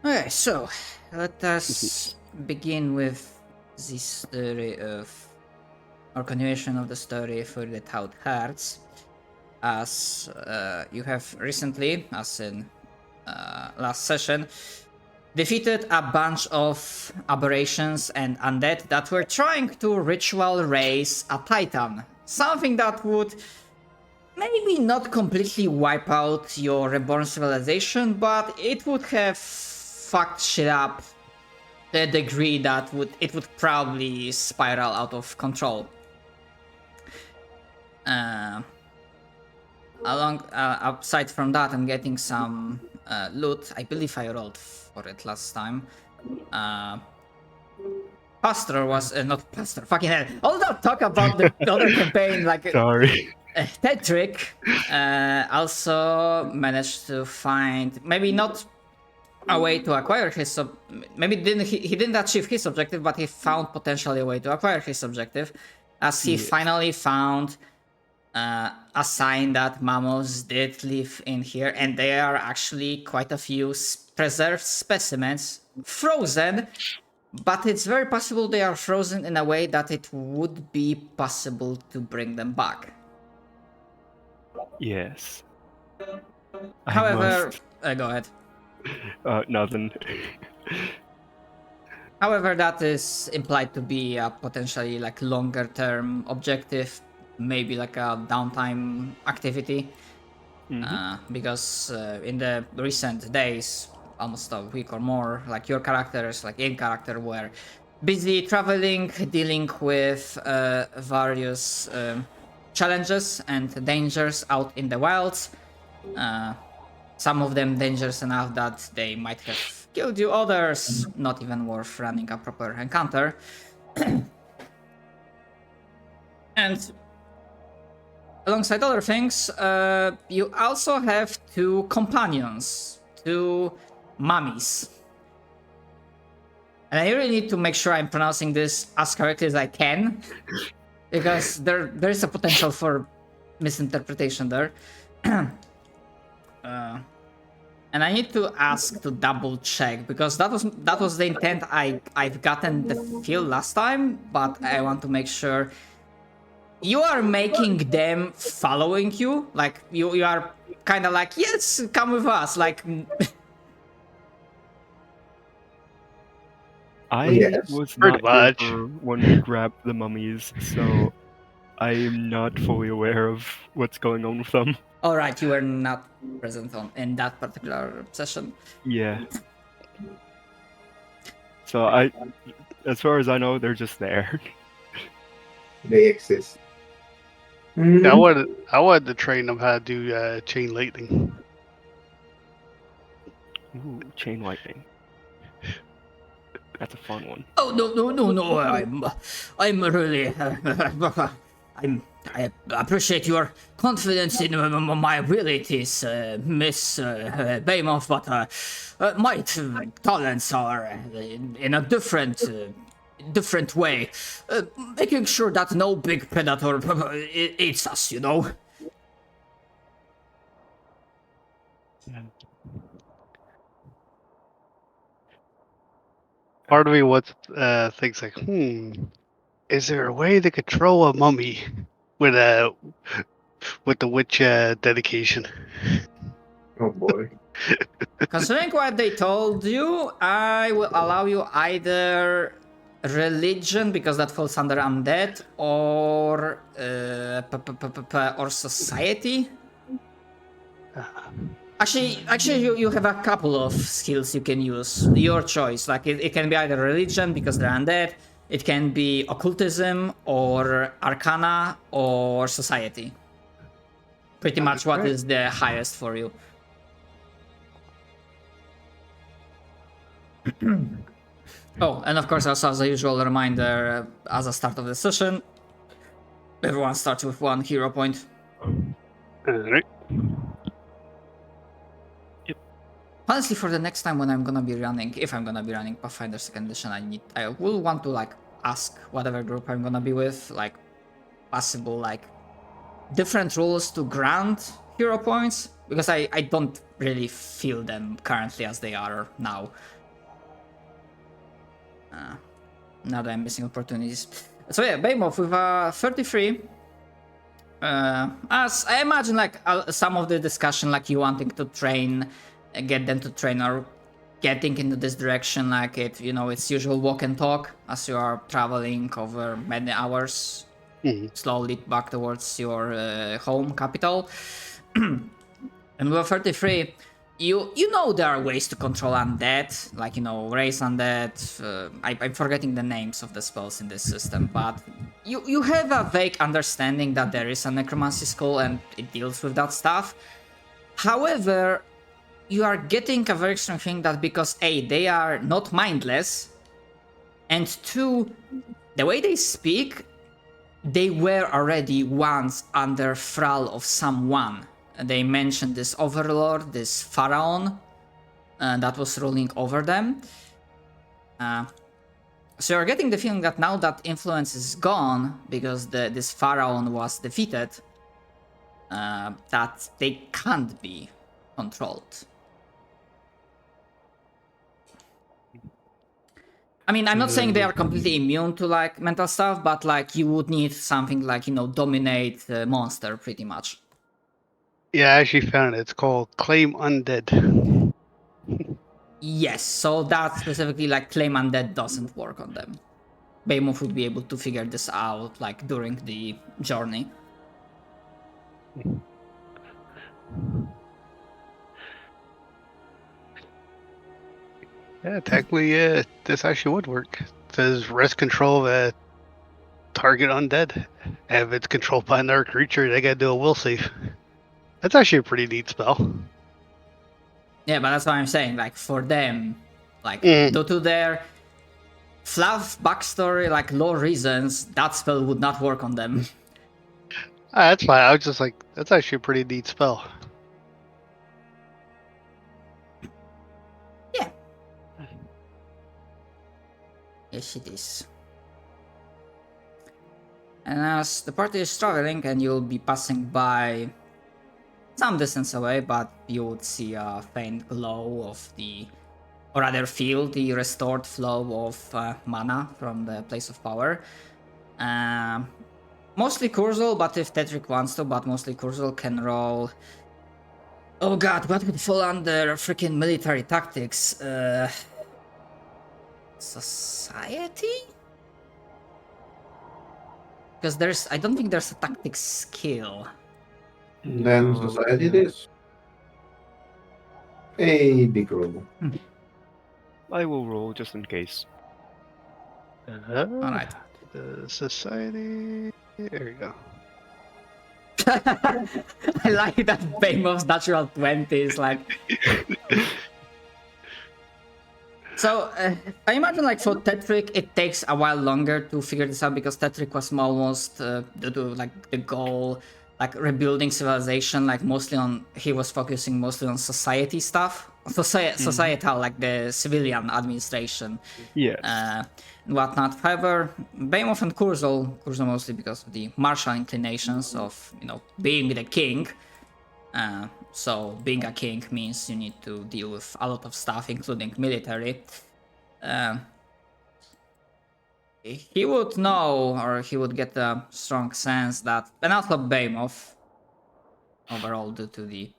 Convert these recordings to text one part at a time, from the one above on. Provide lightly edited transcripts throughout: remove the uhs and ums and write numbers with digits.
Okay, so let us begin with the story of, or continuation of the story for the Thawed Hearts. As you have recently, as in last session, defeated a bunch of aberrations and undead that were trying to ritual raise a titan. Something that would maybe not completely wipe out your reborn civilization, but it would have fucked shit up to a degree that it would probably spiral out of control. Aside from that, I'm getting some loot. I believe I rolled for it last time. Pastor was not Pastor. Fucking hell! All that talk about the other campaign, like Sorry. Tetrick, also managed to find maybe not a way to acquire his maybe he didn't achieve his objective, but he found potentially a way to acquire his objective, as he finally found a sign that mammals did live in here, and there are actually quite a few preserved specimens frozen, but it's very possible they are frozen in a way that it would be possible to bring them back. Yes. However, go ahead. Nothing. However, that is implied to be a potentially like longer term objective, maybe like a downtime activity. Because in the recent days, almost a week or more, like your characters, like in character, were busy traveling, dealing with various challenges and dangers out in the wilds. Some of them dangerous enough that they might have killed you, others not even worth running a proper encounter. And alongside other things, you also have two companions, two mummies. And I really need to make sure I'm pronouncing this as correctly as I can, because there is a potential for misinterpretation there. And I need to ask to double check, because that was the intent I've gotten the feel last time, but I want to make sure you are making them following you. Like you are kind of like, yes, come with us. Like I was not here for when we grabbed the mummies, so I'm not fully aware of what's going on with them. All right, you were not present in that particular session. Yeah. So as far as I know, they're just there. They exist. Yeah, I wanted to train them how to do chain lightning. Ooh, chain lightning. That's a fun one. Oh no! I'm really I appreciate your confidence in my abilities, Miss Behemoth, but my talents are in a different way, making sure that no big predator eats us, you know. Part of me wants thinks like, is there a way to control a mummy with the witch dedication? Oh boy. Considering what they told you, I will allow you either religion, because that falls under undead, or society. Actually, you have a couple of skills you can use. Your choice. Like it can be either religion because they're undead. It can be occultism or arcana or society. Pretty much what is the highest for you. Oh, and of course, also as a usual reminder, as a start of the session, everyone starts with 1 hero point. Alright. Yep. Honestly, for the next time when I'm gonna be running, if I'm gonna be running Pathfinder 2nd edition, I will want to like ask whatever group I'm gonna be with, like possible like different rules to grant hero points, because I don't really feel them currently as they are now. Now that I'm missing opportunities. So yeah, Behemoth with 33. As I imagine, like some of the discussion, like you wanting to train, get them to train, or getting into this direction, like it's usual walk and talk as you are traveling over many hours, slowly back towards your home capital. And with 33, you know there are ways to control undead, like raise undead. I'm forgetting the names of the spells in this system, but you have a vague understanding that there is a necromancy school and it deals with that stuff. However, you are getting a very strong thing that because A, they are not mindless, and 2, the way they speak, they were already once under thrall of someone. They mentioned this overlord, this pharaoh, that was ruling over them. So you're getting the feeling that now that influence is gone, because this pharaoh was defeated, that they can't be controlled. I mean, I'm not saying they are completely immune to like mental stuff, but like you would need something like dominate the monster pretty much. Yeah, I actually found it. It's called Claim Undead. Yes, so that specifically like claim undead doesn't work on them. Behemoth would be able to figure this out like during the journey. Yeah, technically, this actually would work. It says rest control of a target undead. And if it's controlled by another creature, they gotta do a will save. That's actually a pretty neat spell. Yeah, but that's what I'm saying. Like for them, like due to their fluff backstory, like lore reasons, that spell would not work on them. That's fine. I was just like, that's actually a pretty neat spell. Yeah. Yes, it is. And as the party is traveling, and you'll be passing by some distance away, but you would see a faint glow of or rather feel the restored flow of mana from the place of power. Mostly Kurzul, but if Tetrick wants to, but mostly Kurzul can roll. Oh god, what would fall under freaking military tactics? Society? Because I don't think there's a tactics skill. Then society it is. A big roll. I will roll just in case. Alright. Society. There you go. I like that Behemoth's natural 20 is like. So, I imagine like for Tetrick, it takes a while longer to figure this out because Tetrick was almost due to like the goal, like rebuilding civilization, like he was focusing mostly on society stuff, societal, like the civilian administration, Yes. and whatnot. However, Behemoth and Kurzul mostly because of the martial inclinations of being the king. So being a king means you need to deal with a lot of stuff, including military. He would know, or he would get a strong sense that, and also Behemoth, overall due to the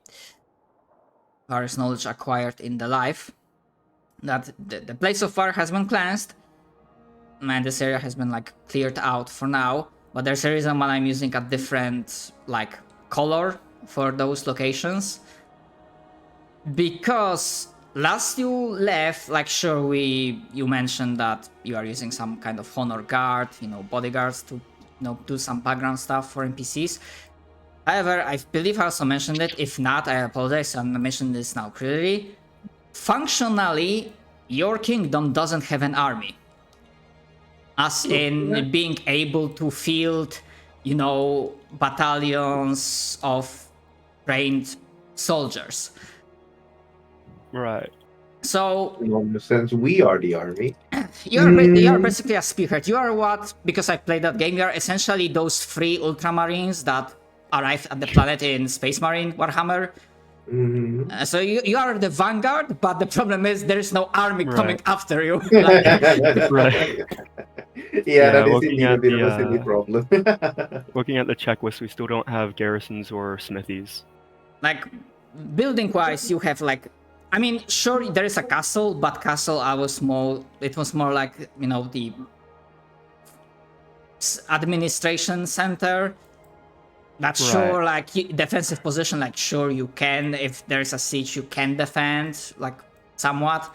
various knowledge acquired in the life, that the place of fire has been cleansed, and this area has been like cleared out for now. But there's a reason why I'm using a different like color for those locations, because last you left, like sure you mentioned that you are using some kind of honor guard, bodyguards to do some background stuff for NPCs. However, I believe I also mentioned it. If not, I apologize. I'm mentioning this now clearly. Functionally, your kingdom doesn't have an army, as in being able to field battalions of trained soldiers. Right. So, in the sense, we are the army. You're basically a spearhead. You are what, because I played that game, you are essentially those 3 ultramarines that arrived at the planet in Space Marine Warhammer. Mhm. So you are the vanguard, but the problem is there is no army coming Right. after you. Right. Yeah, that is looking indeed a at bit of the a silly problem. looking at the checklist, we still don't have garrisons or smithies. Like building wise, you have like, I mean, sure there is a castle, but castle I was more, it was more like, you know, the administration center. That's sure, Right. like defensive position, like sure you can, if there's a siege you can defend like somewhat,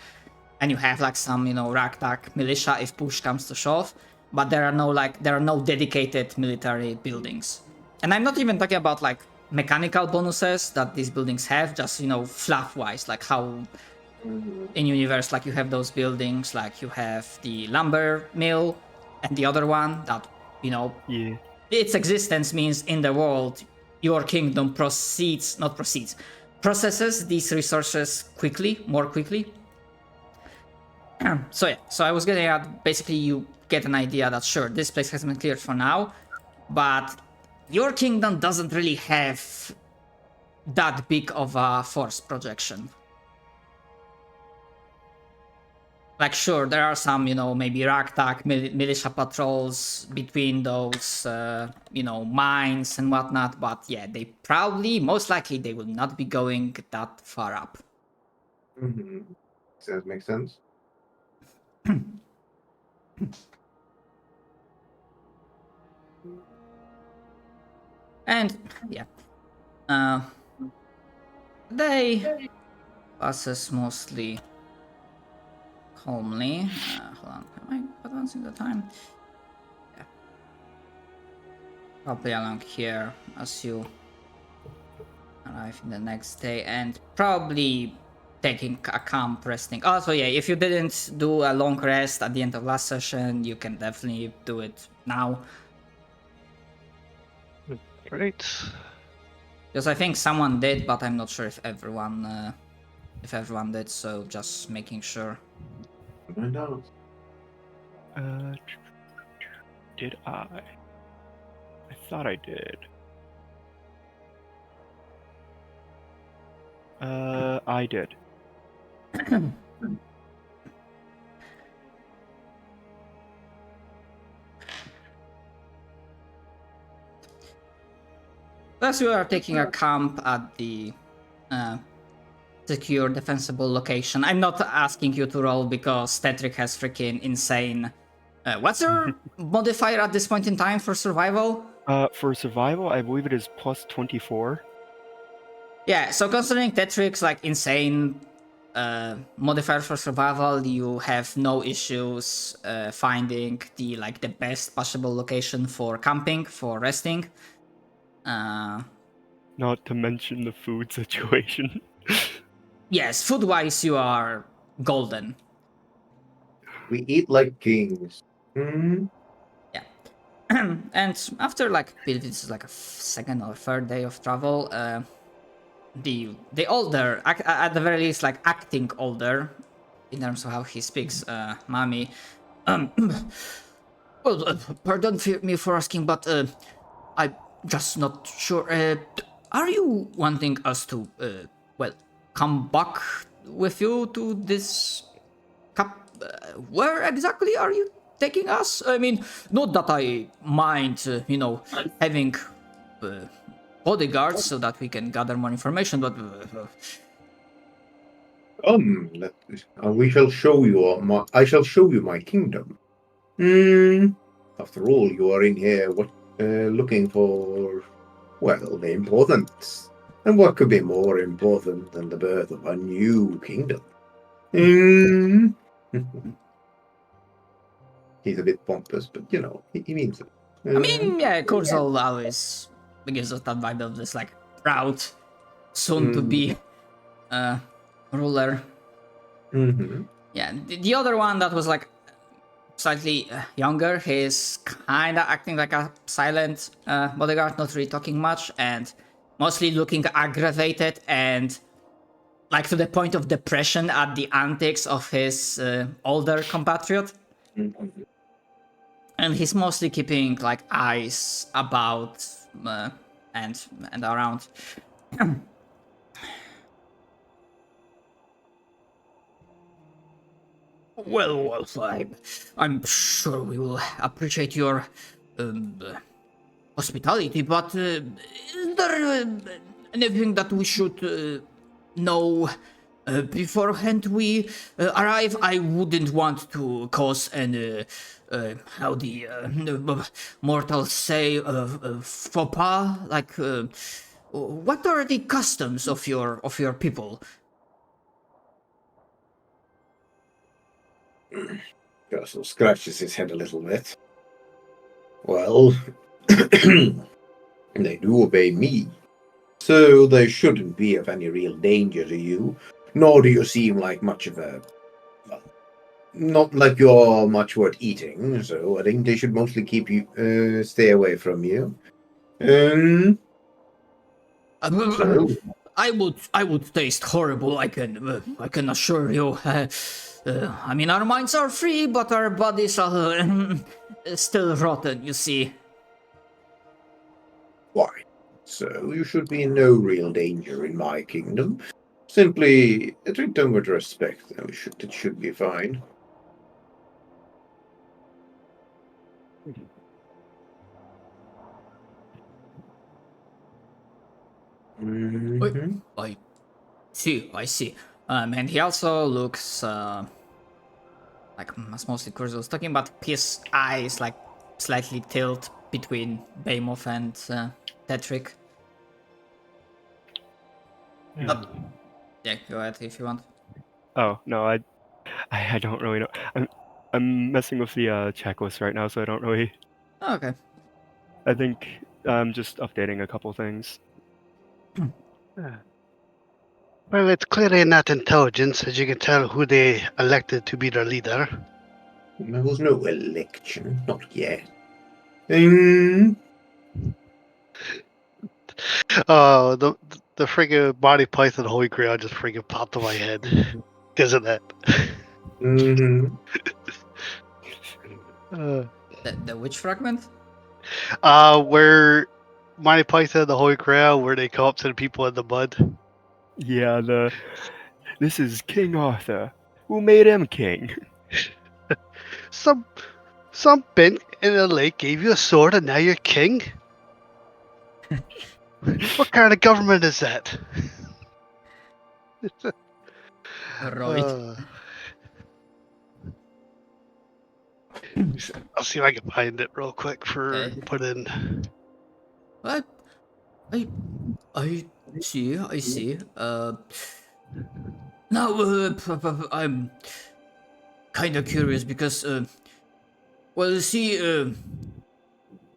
and you have like some, you know, ragtag militia if push comes to shove, but there are no dedicated military buildings. And I'm not even talking about like mechanical bonuses that these buildings have, just, you know, fluff wise, like how in universe, like you have those buildings, like you have the lumber mill and the other one that, you know, Yeah. its existence means in the world your kingdom processes these resources more quickly. So yeah, so I was getting at, basically you get an idea that sure, this place has been cleared for now, but your kingdom doesn't really have that big of a force projection. Like sure, there are some, you know, maybe ragtag militia patrols between those, you know, mines and whatnot, but yeah, they probably, most likely, they will not be going that far up. Mhm. Does that make sense? And yeah, day passes mostly calmly. Hold on, am I advancing the time? Yeah. Probably along here as you arrive in the next day, and probably taking a camp, resting. Also, yeah, if you didn't do a long rest at the end of last session, you can definitely do it now. Right. Because I think someone did, but I'm not sure if everyone did. So just making sure. Find out. Did I? I thought I did. I did. Plus, you are taking a camp at the secure, defensible location. I'm not asking you to roll because Tetrick has freaking insane. What's your modifier at this point in time for survival? For survival, I believe it is plus 24. Yeah, so considering Tetrick's like insane modifier for survival, you have no issues finding the best possible location for camping, for resting. Not to mention the food situation. Yes, food-wise, you are golden. We eat like kings. Mhm. Yeah. And after this is like a second or third day of travel, the older, at the very least, like acting older, in terms of how he speaks, Mami. Well, pardon me for asking, but I'm just not sure. Are you wanting us to, well, come back with you to this cap? Where exactly are you taking us? I mean, not that I mind, you know, having bodyguards so that we can gather more information, but We shall show you I shall show you my kingdom. After all, you are in here looking for, well, the important. And what could be more important than the birth of a new kingdom? He's a bit pompous, but you know, he means it. I mean, yeah, Kurzul always gives us that vibe of this like proud, soon to be ruler. Mm-hmm. Yeah, the other one that was like slightly younger, he's kinda acting like a silent bodyguard, not really talking much, and mostly looking aggravated and like to the point of depression at the antics of his older compatriot. Mm-hmm. And he's mostly keeping like eyes about and around. Well, I'm sure we will appreciate your um, hospitality, but is there anything that we should know beforehand we arrive? I wouldn't want to cause any, how the mortals say, faux pas. Like, what are the customs of your people? Castle scratches his head a little bit. Well, they do obey me, so they shouldn't be of any real danger to you, nor do you seem like much of a... well, not like you're much worth eating, so I think they should mostly keep you, stay away from you. So, I would taste horrible. I can assure you. I mean, our minds are free, but our bodies are still rotten. You see. why? So you should be in no real danger in my kingdom. Simply treat them with respect, and it should be fine. Mhm. I see. I see. And he also looks like as mostly Kurz was talking about. His eyes like slightly tilt between Behemoth and Tetrick. Yeah. Yeah, go ahead if you want. Oh no, I don't really know. I'm messing with the checklist right now, so I don't really. Okay. I think I'm just updating a couple things. Well, it's clearly not intelligence, as you can tell who they elected to be their leader. There was no election, not yet. Um, Oh, the friggin' body python holy grail just friggin' popped in my head because of that. mhm. The witch fragment? Where Monty Python the Holy Grail, where they come up to the people in the mud. Yeah, this is King Arthur. Who made him king? Some bent in a lake gave you a sword and now you're king? What kind of government is that? Right. I'll see if I can find it real quick for Okay. put in. What? I see. I see. Now I'm kind of curious because well, you see,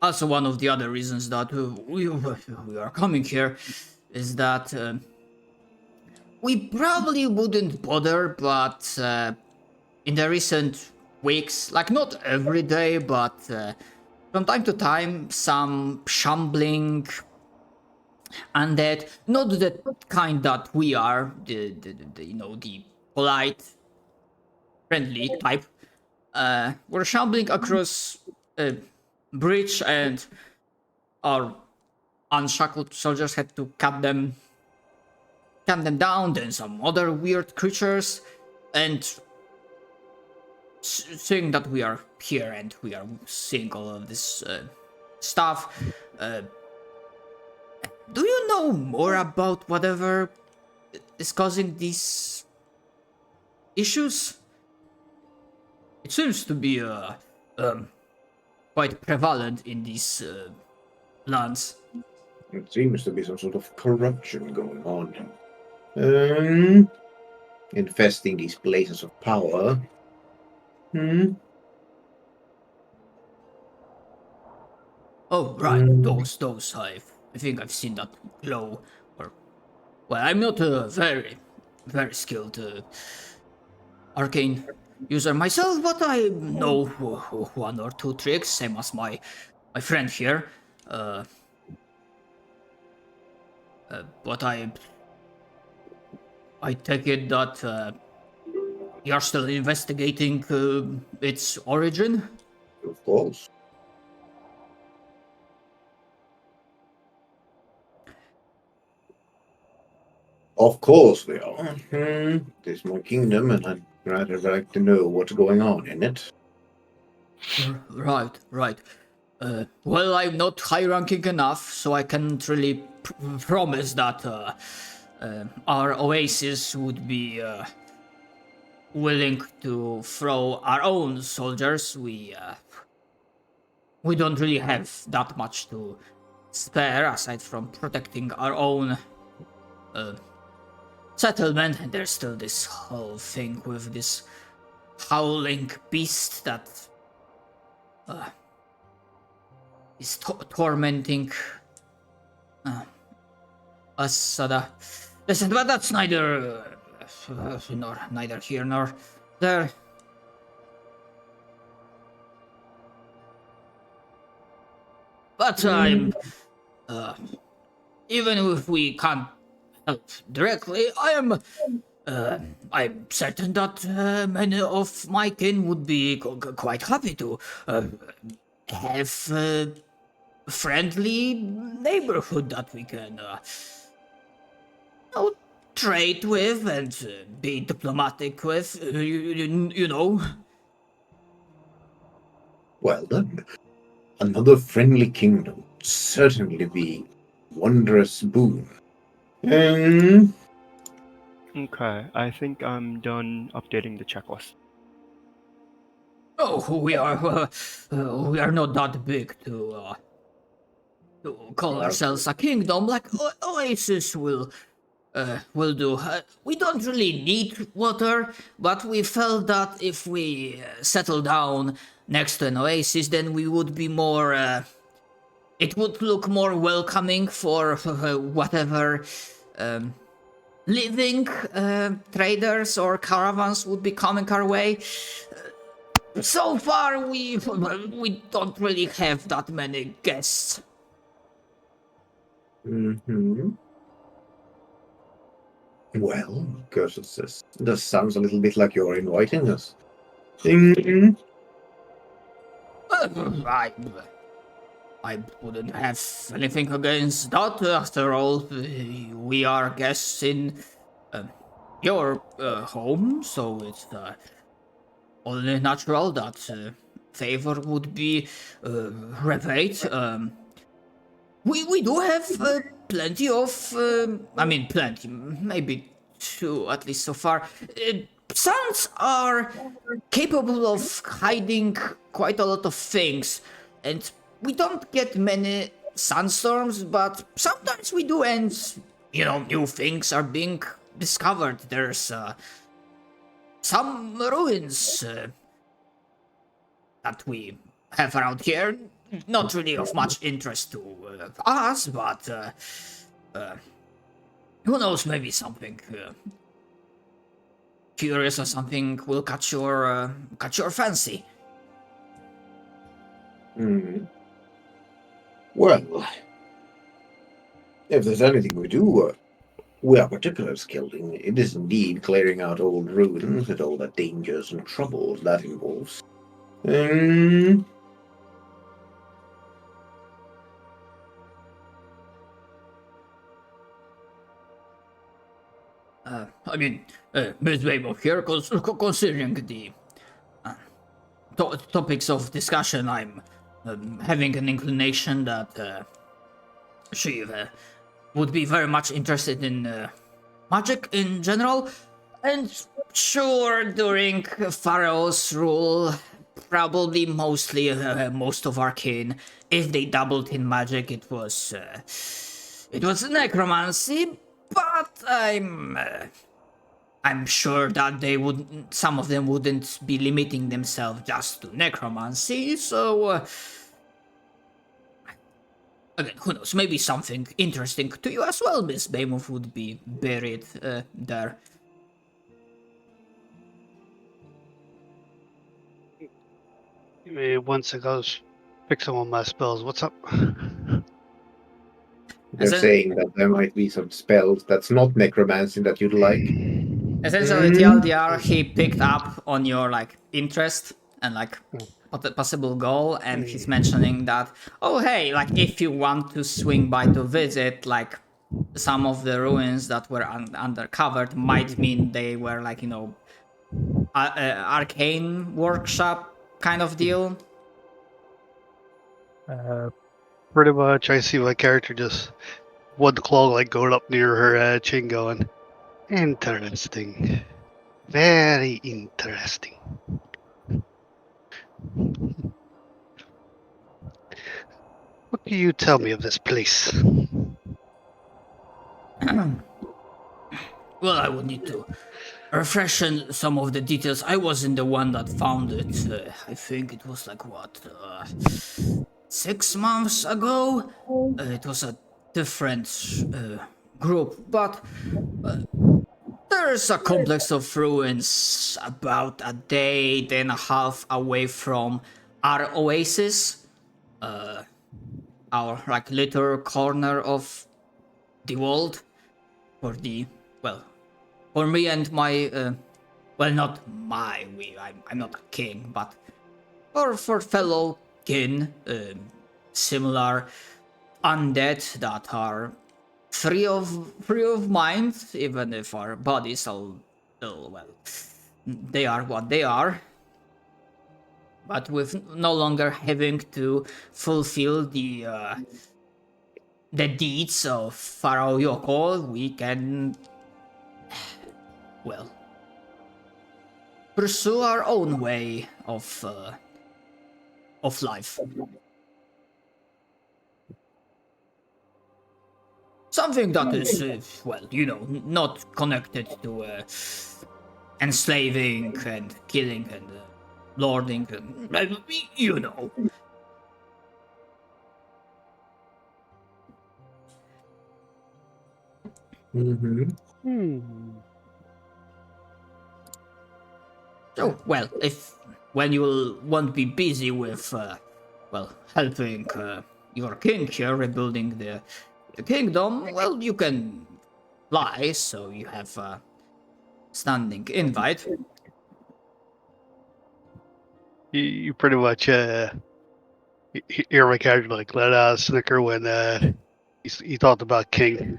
also one of the other reasons that we are coming here is that we probably wouldn't bother, but in the recent weeks, like not every day, but from time to time, some shambling undead, not the kind that we are, the you know, the polite, friendly type, were shambling across a bridge, and our unshackled soldiers had to cut them down. Then some other weird creatures, and seeing that we are here and we are seeing all of this stuff, do you know more about whatever is causing these issues? It seems to be quite prevalent in these lands. It seems to be some sort of corruption going on. Infesting these places of power. Oh, right, those I think I've seen that glow. Or, well, I'm not a very skilled arcane user myself, but I know one or two tricks, same as my friend here. But I take it that you're still investigating its origin. Of course. Of course we are. This is my kingdom, and rather like to know what's going on in it. Right, right. Well, I'm not high-ranking enough, so I can't really promise that our oasis would be willing to throw our own soldiers. We don't really have that much to spare aside from protecting our own settlement. And there's still this whole thing with this howling beast that is tormenting us. Listen, but that's neither neither here nor there. But even if we can't help directly, I'm certain that many of my kin would be quite happy to have a friendly neighborhood that we can trade with and be diplomatic with, you know. Well then, another friendly kingdom would certainly be a wondrous boon. Okay, I think I'm done updating the checklist. Oh, we are not that big to call ourselves a kingdom. Like Oasis will do. We don't really need water, but we felt that if we settle down next to an oasis, then we would be more. It would look more welcoming for whatever living traders or caravans would be coming our way. So far, we don't really have that many guests. Well, because this sounds a little bit like you're inviting us. I wouldn't have anything against that. After all, we are guests in your home, so it's only natural that favor would be repaid. We do have plenty of, plenty, maybe two at least so far. Suns are capable of hiding quite a lot of things, and we don't get many sandstorms, but sometimes we do, and new things are being discovered. There's some ruins that we have around here. Not really of much interest to us, but who knows? Maybe something curious or something will catch your fancy. Well, if there's anything we do, we are particularly skilled in. It is indeed clearing out old ruins and all the dangers and troubles that involves. Ms. Weymouth here, considering the topics of discussion, I'm having an inclination that she would be very much interested in magic in general, and sure, during Pharaoh's rule, probably mostly most of our kin, if they dabbled in magic, it was necromancy. But I'm sure that some of them wouldn't be limiting themselves just to necromancy. So again, who knows? Maybe something interesting to you as well, Miss Weymouth, would be buried there. Give me 1 second. I'll pick some of my spells. What's up? They're saying that there might be some spells that's not necromancy that you'd like. Essentially, TLDR, he picked up on your interest and possible goal, and he's mentioning that, oh hey, if you want to swing by to visit, some of the ruins that were undercovered might mean they were arcane workshop kind of deal? Pretty much, I see my character just one claw like going up near her chin, going, interesting, very interesting. What can you tell me of this place? Well, I would need to refresh some of the details. I wasn't the one that found it. I think it was like, 6 months ago? It was a different group, but there's a complex of ruins about a day and a half away from our oasis. Our like little corner of the world for the well for me and my well, not my we I'm not a king, but for fellow kin, similar undead that are free of mind, even if our bodies are still, well, they are what they are, but with no longer having to fulfill the deeds of Pharaoh Yoko, we can, well, pursue our own way of life. Something that is, well, not connected to enslaving and killing and lording, and, you know. So, well, if when you won't be busy with, well, helping your king here rebuilding the kingdom, well, you can fly, so you have a standing invite. You pretty much hear my character like let out a snicker when he talked about King.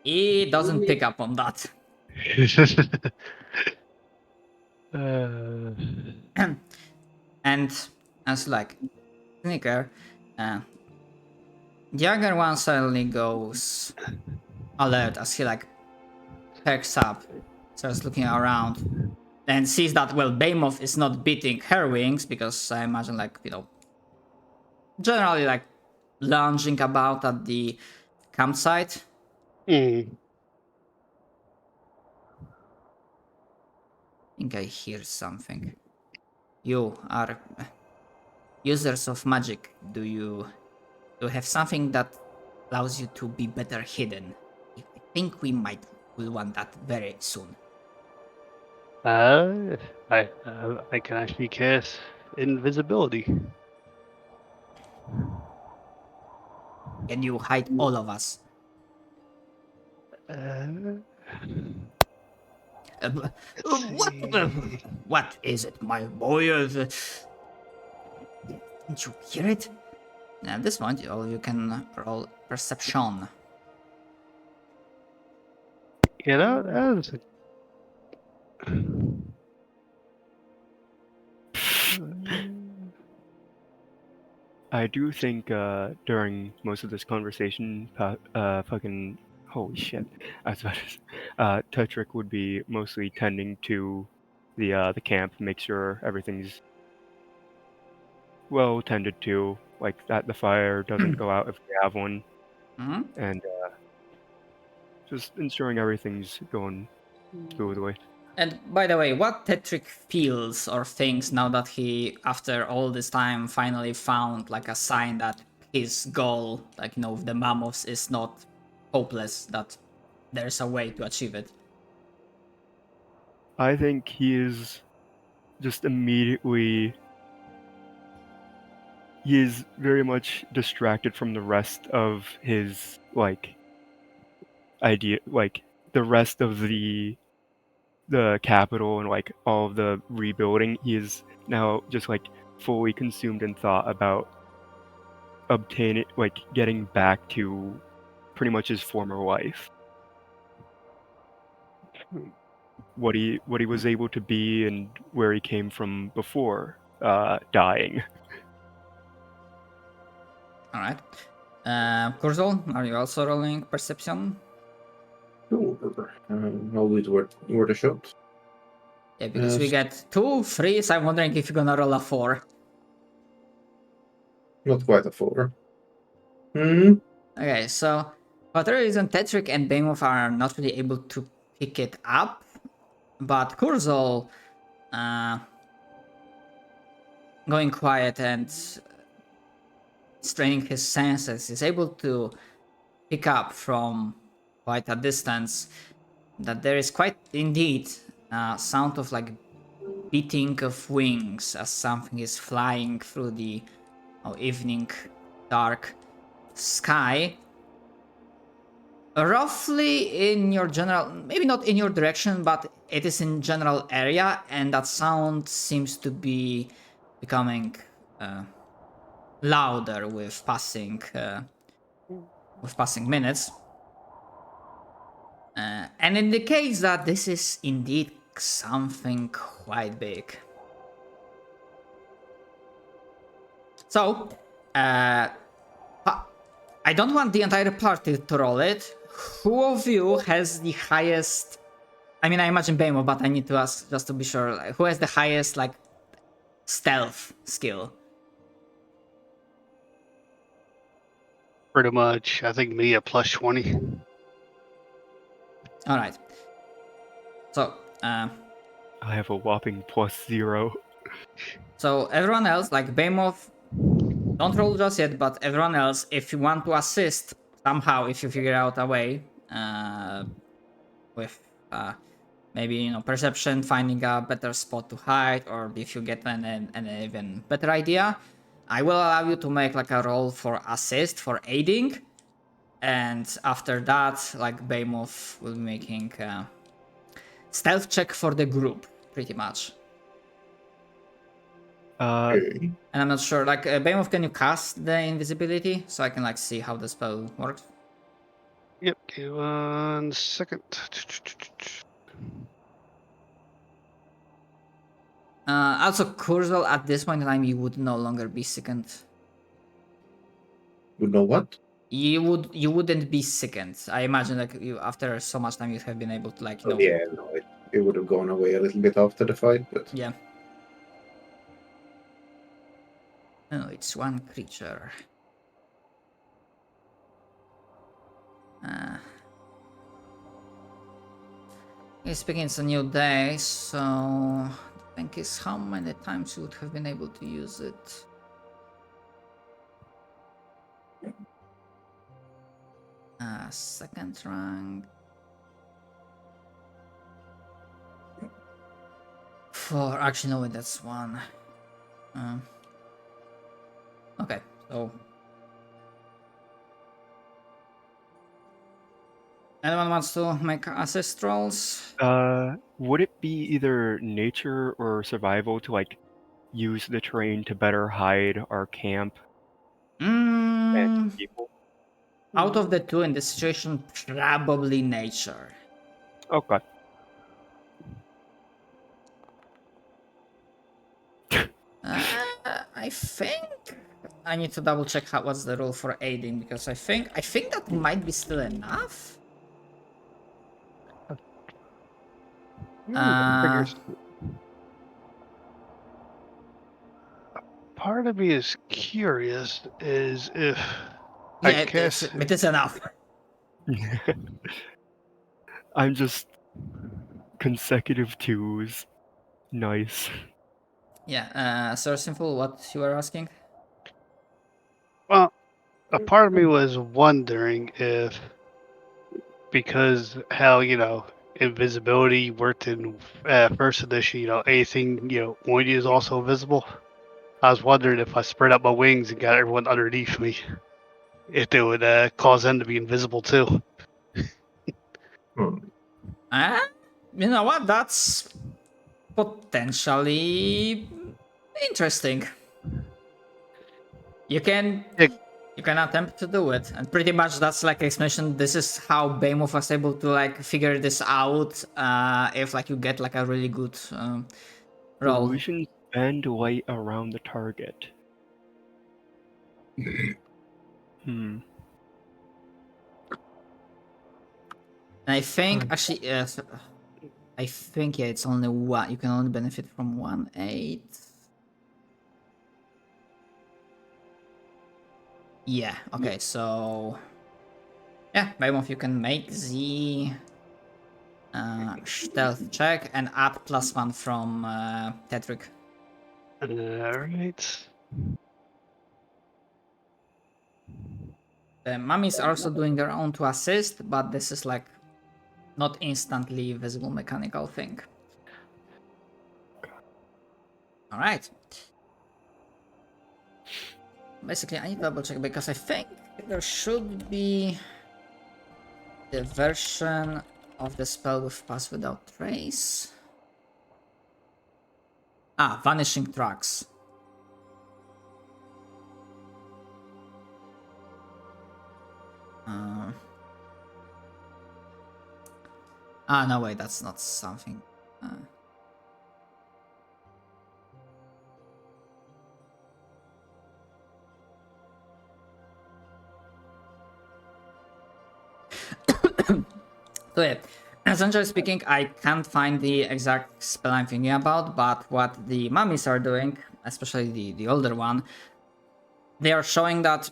He doesn't pick up on that. And as like snicker, the younger one suddenly goes alert as he like perks up, starts looking around, and sees that, well, Behemoth is not beating her wings because I imagine, like, generally like lounging about at the campsite. I think I hear something. You are users of magic. Do you have something that allows you to be better hidden? I think will want that very soon. I can actually cast invisibility. Can you hide all of us? What is it, my boy? Didn't you hear it? At this point, you can roll perception. Yeah, that was I do think during most of this conversation, fucking holy shit, I was about to, Tetrick would be mostly tending to the camp, make sure everything's well tended to, like that the fire doesn't go out if we have one, and just ensuring everything's going smoothly. And by the way, what Tetrick feels or thinks now that he, after all this time, finally found like a sign that his goal, like, with the mammoths, is not hopeless, that there's a way to achieve it? I think he is just immediately. He is very much distracted from the rest of his idea, like the rest of the capital and like all of the rebuilding. He is now just like fully consumed in thought about obtaining, like getting back to pretty much his former life. what he was able to be and where he came from before dying. All right. Kurzol, are you also rolling perception? Sure. Always worth a shot. Yeah, because we get 2 3s. I'm wondering if you're gonna roll a 4. Not quite a 4. Hmm. Okay, so for whatever reason, Tetrick and Behemoth are not really able to pick it up, but Kurzol, going quiet and straining his senses, is able to pick up from quite a distance that there is quite indeed a sound of like beating of wings as something is flying through the evening dark sky, roughly in your general, maybe not in your direction, but it is in general area, and that sound seems to be becoming louder with passing minutes. And indicates that this is indeed something quite big. So, I don't want the entire party to roll it. Who of you has the highest? I mean, I imagine Behemoth, but I need to ask just to be sure. Like, who has the highest like stealth skill? Pretty much. I think me at plus 20. All right. So, I have a whopping +0. so everyone else, like Behemoth, don't roll just yet, but everyone else, if you want to assist somehow, if you figure out a way, with maybe perception, finding a better spot to hide, or if you get an even better idea, I will allow you to make like a roll for assist, for aiding, and after that, like Behemoth will be making a stealth check for the group, pretty much. Okay. And I'm not sure, like Behemoth, can you cast the invisibility so I can like see how the spell works? Yep, give 1 second. Also, Kurzal, at this point in time, you would no longer be second. You know what? You wouldn't be second. I imagine like you, after so much time, you have been able to like Yeah, no, it would have gone away a little bit after the fight, but yeah. No, it's one creature. It's begins a new day, so the thing is, how many times you would have been able to use it? Second rank. Actually, no, that's one. Okay, so anyone wants to make assist rolls? Would it be either nature or survival to like use the terrain to better hide our camp and people? Out of the two in this situation, probably nature. Okay. I think I need to double check what's the rule for aiding, because I think that might be still enough. Figures. Part of me is curious is if I guess it is enough. I'm just consecutive 2s. Nice. Yeah, Sir Sinful, what you were asking? Well, a part of me was wondering if, because how invisibility worked in first edition, anything on you is also invisible. I was wondering if I spread out my wings and got everyone underneath me, if it would cause them to be invisible too. You know what? That's potentially interesting. You can You can attempt to do it, and pretty much that's like explanation. This is how Behemoth was able to like figure this out. If like you get like a really good roll. Illusions bend light around the target. Hmm. And I think actually, I think yeah, it's only one. You can only benefit from 1/8. Yeah. Okay. So yeah, Behemoth, you can make the stealth check and add +1 from Tetrick. Alright. The mummies are also doing their own to assist, but this is like not instantly visible mechanical thing. All right. Basically, I need to double check because I think there should be the version of the spell with Pass Without Trace. Vanishing Tracks. No wait, that's not something. So yeah, essentially speaking, I can't find the exact spell I'm thinking about, but what the mummies are doing, especially the older one, they are showing that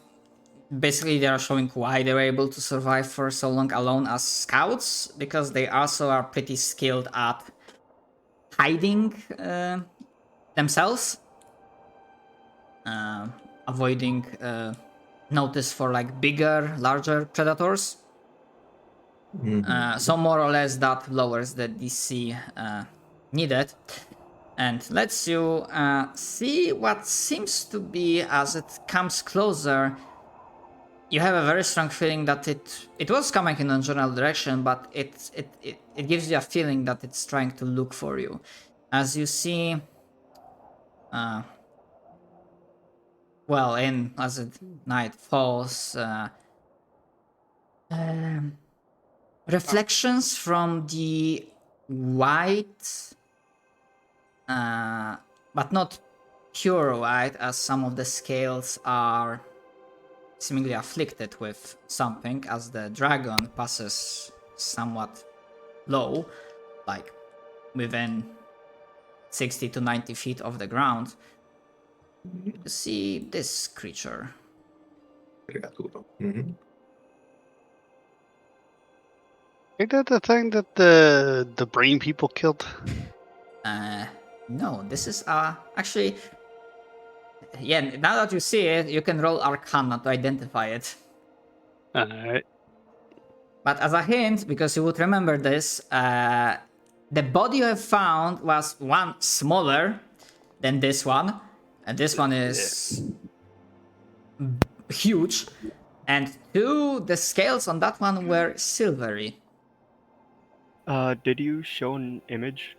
basically they are showing why they were able to survive for so long alone as scouts, because they also are pretty skilled at hiding themselves, avoiding notice for like bigger, larger predators. So more or less that lowers the DC needed and lets you see what seems to be, as it comes closer, you have a very strong feeling that it was coming in a general direction, but it gives you a feeling that it's trying to look for you. As you see, as the night falls, reflections from the white, but not pure white, as some of the scales are seemingly afflicted with something, as the dragon passes somewhat low, like within 60 to 90 feet of the ground. You see this creature. Ain't that the thing that the brain people killed? No, this is actually, yeah, now that you see it, you can roll Arcana to identify it. Alright. But as a hint, because you would remember this, the body you have found was one smaller than this one, and this one is huge, and two, the scales on that one were silvery. Did you show an image?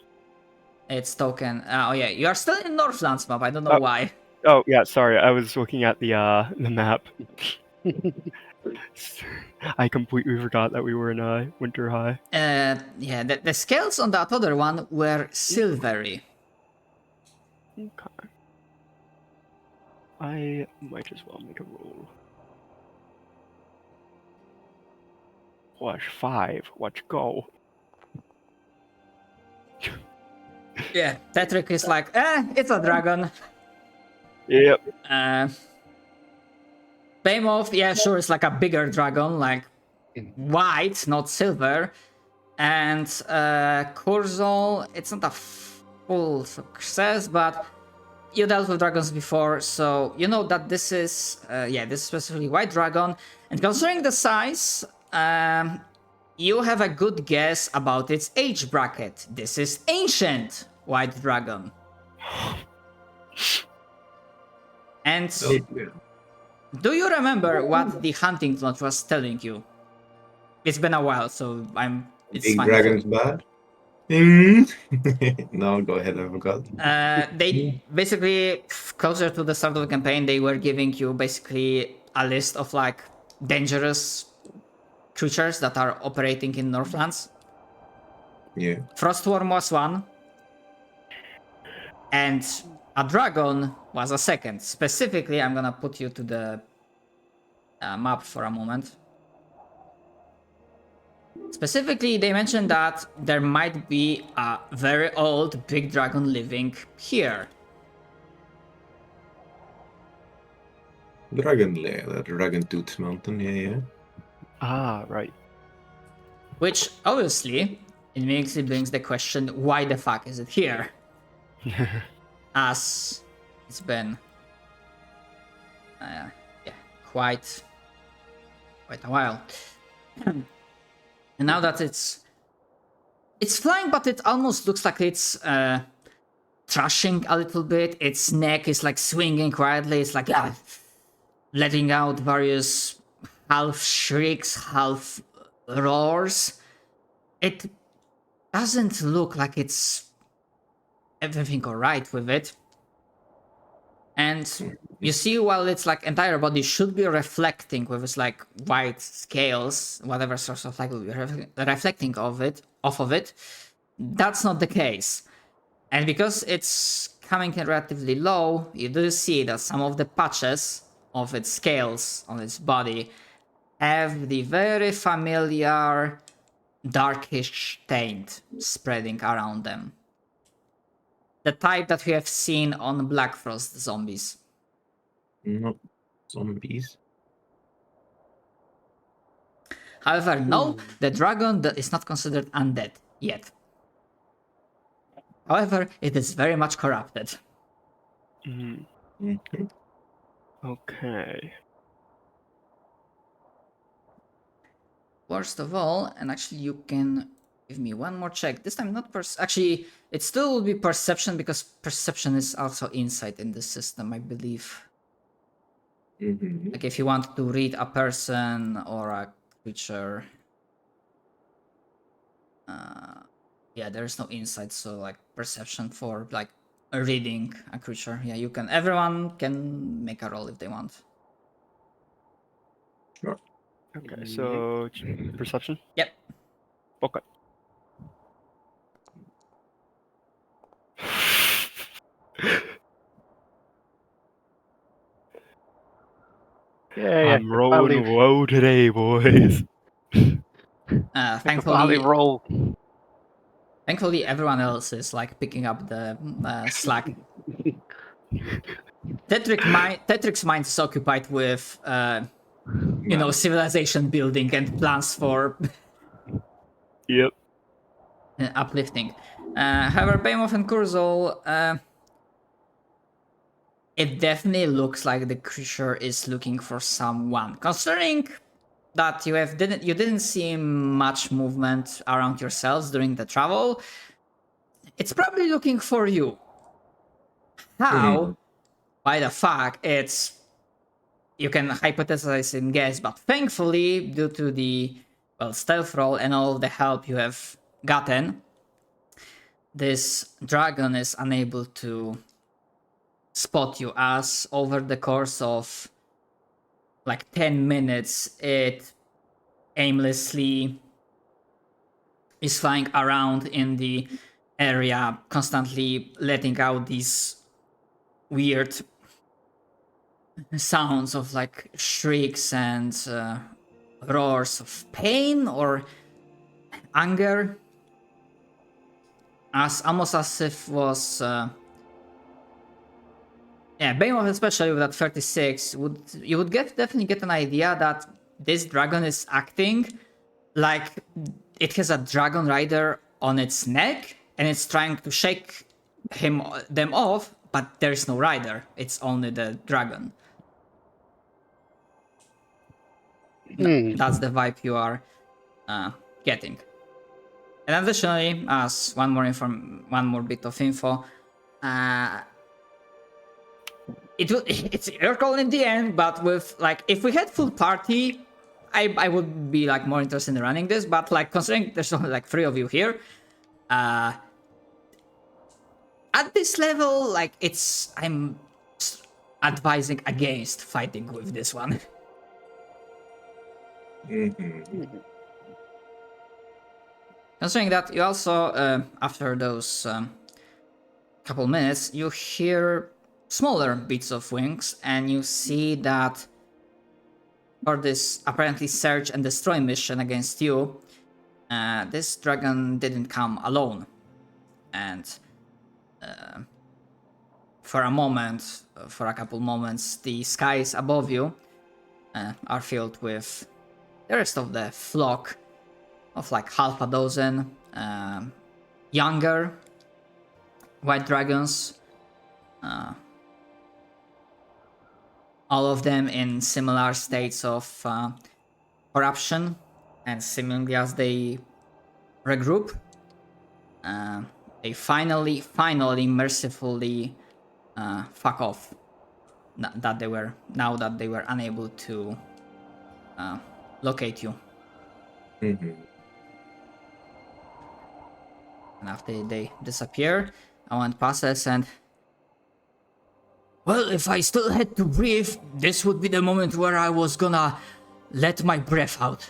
It's token. Oh yeah, you are still in Northlands map. I don't know why. Oh yeah, sorry. I was looking at the map. I completely forgot that we were in Winter High. Yeah, the scales on that other one were silvery. Okay. I might as well make a roll. Watch 5. Watch go. Yeah, Tetrick is like, it's a dragon. Yep. Behemoth, yeah, sure, it's like a bigger dragon, like white, not silver. And Kurzol, it's not a full success, but you dealt with dragons before, so you know that this is, this is specifically white dragon. And considering the size, you have a good guess about its age bracket. This is ancient white dragon. And do you remember what the hunting lodge was telling you? It's been a while, so it's Big fine. dragon's bad. No, go ahead. I forgot. They basically, closer to the start of the campaign, they were giving you basically a list of like dangerous creatures that are operating in Northlands. Yeah. Frostworm was one, and a dragon was a second. Specifically, I'm gonna put you to the map for a moment. Specifically, they mentioned that there might be a very old big dragon living here. Dragon Lair, that Dragon Tooth Mountain, yeah. Ah, right. Which, obviously, immediately brings the question, why the fuck is it here? As it's been quite a while. And now that it's flying, but it almost looks like it's thrashing a little bit. Its neck is like swinging quietly. It's like letting out various half shrieks, half roars. It doesn't look like it's everything alright with it. And you see, while its like entire body should be reflecting with its like white scales, whatever source of light will be reflecting off of it, that's not the case. And because it's coming in relatively low, you do see that some of the patches of its scales on its body have the very familiar darkish taint spreading around them. The type that we have seen on Black Frost zombies. Not zombies. However, no, the dragon is not considered undead yet. However, it is very much corrupted. Mm-hmm. Okay. Worst of all, and actually you can give me one more check. This time not actually, it still will be perception because perception is also insight in this system, I believe. Mm-hmm. Like if you want to read a person or a creature. Yeah, there's no insight, so like perception for like reading a creature. Yeah, you can. Everyone can make a roll if they want. Sure. Okay, so perception? Yep. Okay. Yeah, I'm rolling low today, boys. Thankfully, roll. thankfully, everyone else is like picking up the slack. Tetric's mind is occupied with, civilization building and plans for Yep. uplifting. However, Behemoth and Kurzul, it definitely looks like the creature is looking for someone. Considering that you didn't see much movement around yourselves during the travel, it's probably looking for you. How? By the fact, you can hypothesize and guess, but thankfully, due to the stealth roll and all the help you have gotten, this dragon is unable to spot you, as over the course of like 10 minutes it aimlessly is flying around in the area, constantly letting out these weird sounds of like shrieks and roars of pain or anger, almost as if was Behemoth, especially with that 36, you would definitely get an idea that this dragon is acting like it has a dragon rider on its neck and it's trying to shake them off, but there's no rider. It's only the dragon. That's the vibe you are getting. And additionally, as one more bit of info, it's your call in the end, but with like if we had full party, I would be like more interested in running this, but like considering there's only like 3 of you here, at this level, like I'm advising against fighting with this one. Mm-hmm. Considering that, you also, after those couple minutes, you hear smaller bits of wings, and you see that for this apparently search and destroy mission against you, this dragon didn't come alone. And for a moment, for a couple moments, the skies above you are filled with the rest of the flock of like half a dozen younger white dragons, all of them in similar states of corruption, and seemingly as they regroup, they finally, mercifully fuck off. Now that they were unable to locate you. Mm-hmm. And after they disappear, I went passes and... Well, if I still had to breathe, this would be the moment where I was gonna let my breath out.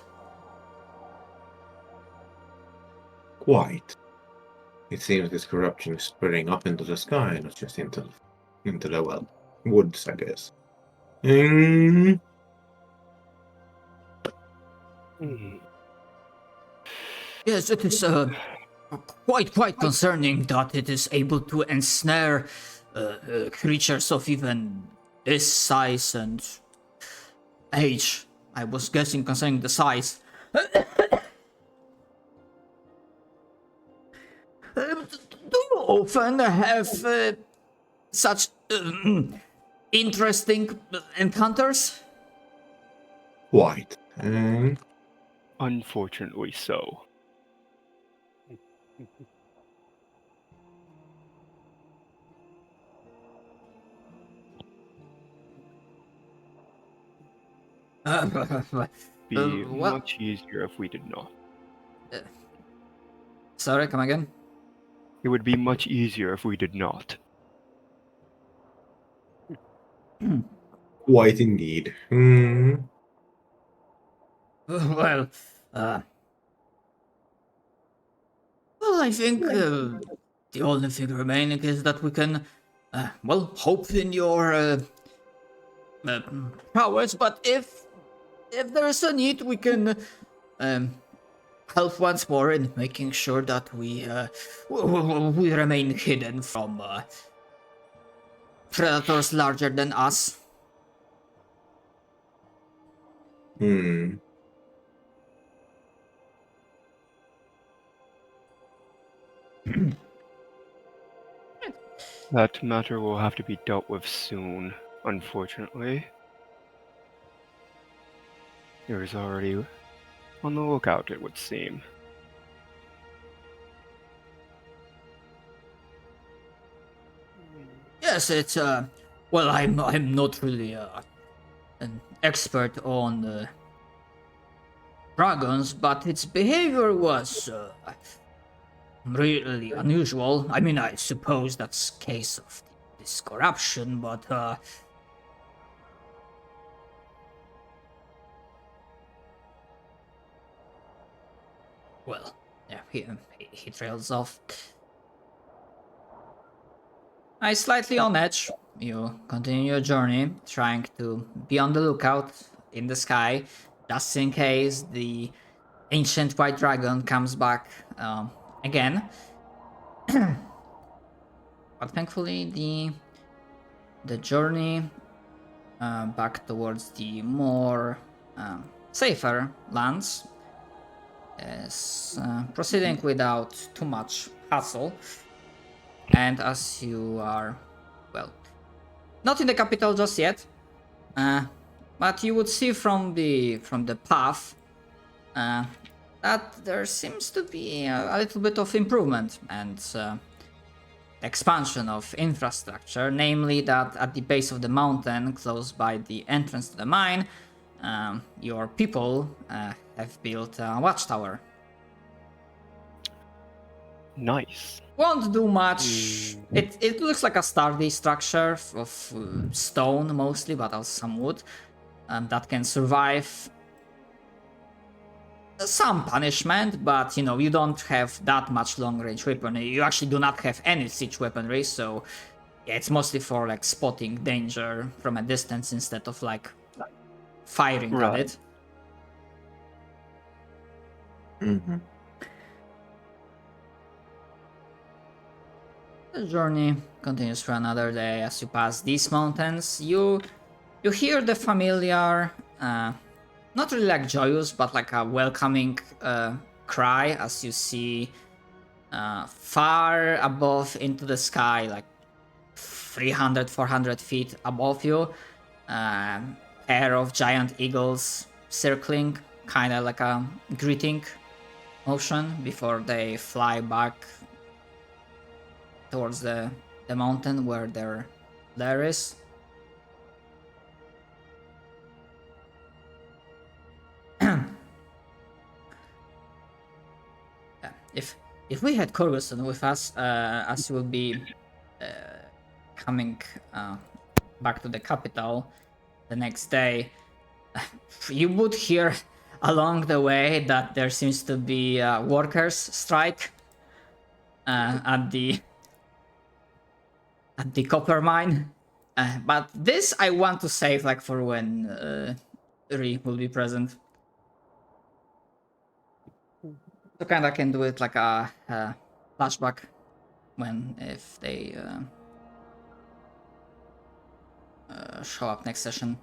Quite. It seems this corruption is spreading up into the sky, not just into the, well, woods, I guess. Yes, it is quite concerning that it is able to ensnare creatures of even this size and age. I was guessing concerning the size. Do you often have such interesting encounters? Quite. Unfortunately so. Be Well, much easier if we did not. sorry, come again? It would be much easier if we did not. Quite indeed. Well, I think the only thing remaining is that we can, hope in your prowess. But if there is a need, we can help once more in making sure that we remain hidden from predators larger than us. That matter will have to be dealt with soon, unfortunately. There is already on the lookout, it would seem. Yes, it's well, I'm not really an expert on dragons, but its behavior was really unusual. I mean, I suppose that's case of this corruption, but well, yeah, he trails off. I slightly on edge. You continue your journey, trying to be on the lookout in the sky, just in case the ancient white dragon comes back again. But thankfully, the journey back towards the more safer lands is proceeding without too much hassle. And as you are, well, not in the capital just yet, but you would see from the path that there seems to be a little bit of improvement and expansion of infrastructure, namely that at the base of the mountain, close by the entrance to the mine, your people have built a watchtower. Nice. Won't do much. It looks like a sturdy structure of stone mostly, but also some wood, that can survive some punishment, but you don't have that much long-range weaponry. You actually do not have any siege weaponry, so yeah, it's mostly for like spotting danger from a distance instead of like firing at Right. it. Mm-hmm. The journey continues for another day. As you pass these mountains, you hear the familiar, not really like joyous, but like a welcoming cry as you see far above into the sky, like 300, 400 feet above you, pair of giant eagles circling, kind of like a greeting motion before they fly back towards the mountain where their lair is. If we had Corguson with us, as you will be coming back to the capital the next day, you would hear along the way that there seems to be a workers' strike at the copper mine. But this I want to save like for when Ri will be present. So kind of can do it like a flashback when if they show up next session.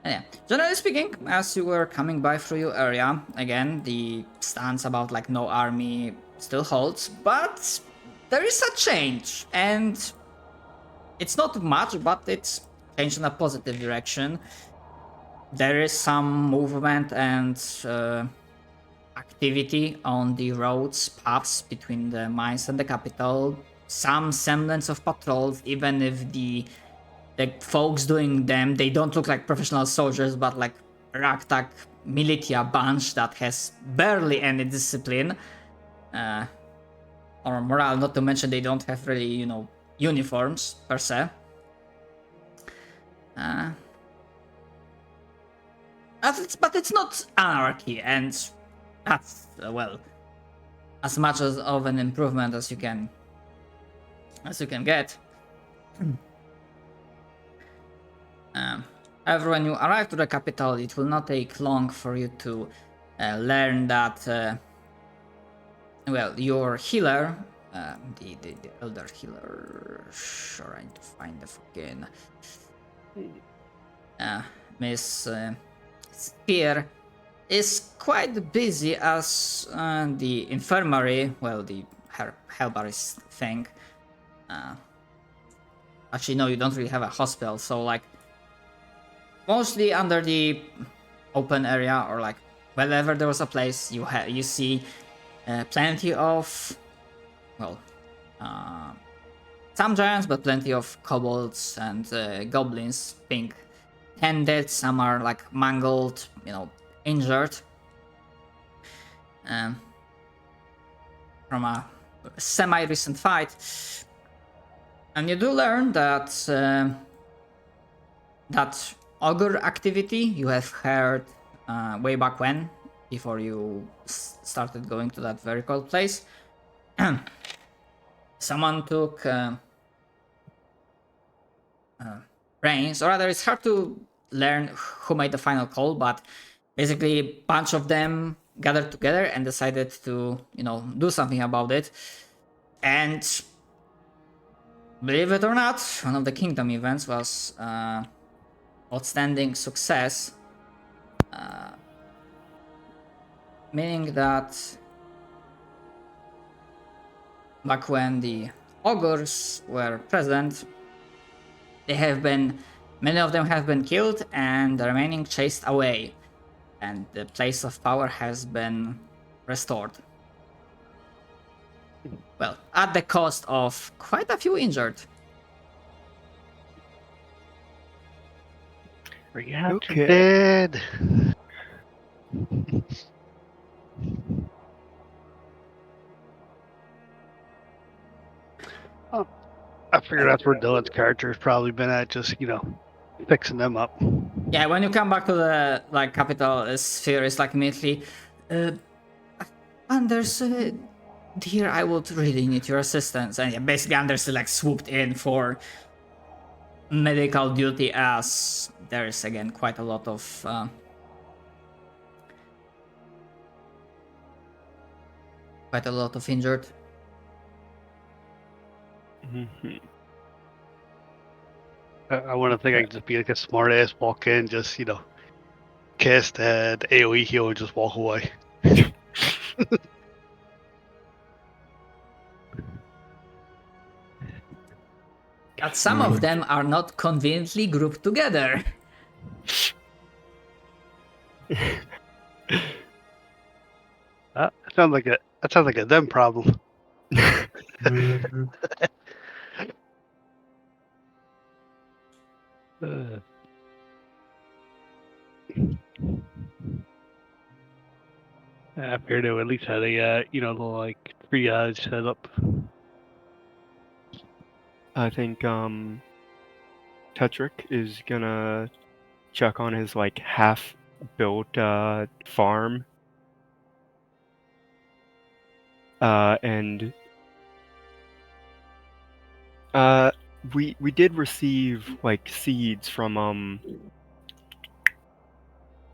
Yeah, generally speaking, as you were coming by through your area, again, the stance about like no army still holds, but there is a change, and it's not much, but it's changed in a positive direction. There is some movement and activity on the roads, paths between the mines and the capital. Some semblance of patrols, even if the folks doing them, they don't look like professional soldiers, but like ragtag militia bunch that has barely any discipline or morale. Not to mention they don't have really, uniforms per se. But it's not anarchy, and that's well, as much of an improvement as you can get. However, when you arrive to the capital, it will not take long for you to learn that, well, your healer, the elder healer, sure, I need to find the fucking Miss Spear, is quite busy as the infirmary, well, her herbalist thing. Actually, no, you don't really have a hospital, so like mostly under the open area or like wherever there was a place, you see plenty of, well, some giants, but plenty of kobolds and goblins being tended. Some are like mangled, injured from a semi-recent fight. And you do learn that that ogre activity you have heard way back when, before you started going to that very cold place. Someone took reins, or rather, it's hard to learn who made the final call, but basically a bunch of them gathered together and decided to, do something about it. And believe it or not, one of the kingdom events was outstanding success, meaning that back when the ogres were present, many of them have been killed and the remaining chased away, and the place of power has been restored. Well, at the cost of quite a few injured. Reactor Okay. dead. I figured that's where Dylan's character has probably been at, just, fixing them up. Yeah, when you come back to the capital sphere, it's immediately, Anders, dear, I would really need your assistance. And yeah, basically Anders is swooped in for medical duty, as there is again quite a lot of injured. Mhm. I want to think I could just be a smart ass, walk in, just cast the AOE heal and just walk away. But some of them are not conveniently grouped together. That sounds like a them problem. I figured they would at least had a little triage set up. I think Tetrick is gonna check on his half-built farm, and we did receive seeds from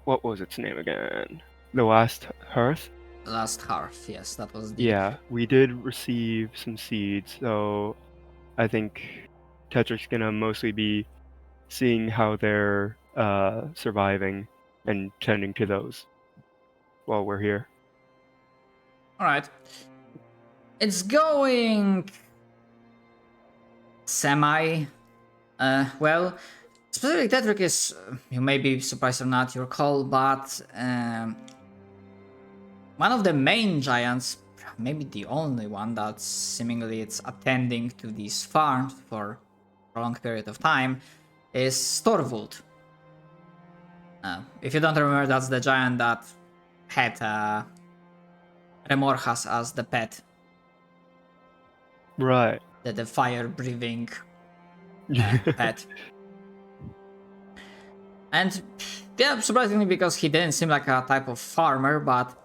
what was its name again? The Last Hearth? Last Hearth, yes, that was the... Yeah, we did receive some seeds, so I think Tetrick's gonna mostly be seeing how they're surviving and tending to those while we're here. Alright. It's going... semi... well... Specifically, Tetrick is, you may be surprised or not, your call, but one of the main giants, maybe the only one that seemingly it's attending to these farms for a long period of time, is Thawed. If you don't remember, that's the giant that had Remorhas as the pet. Right. The fire-breathing pet. And yeah, surprisingly, because he didn't seem like a type of farmer, but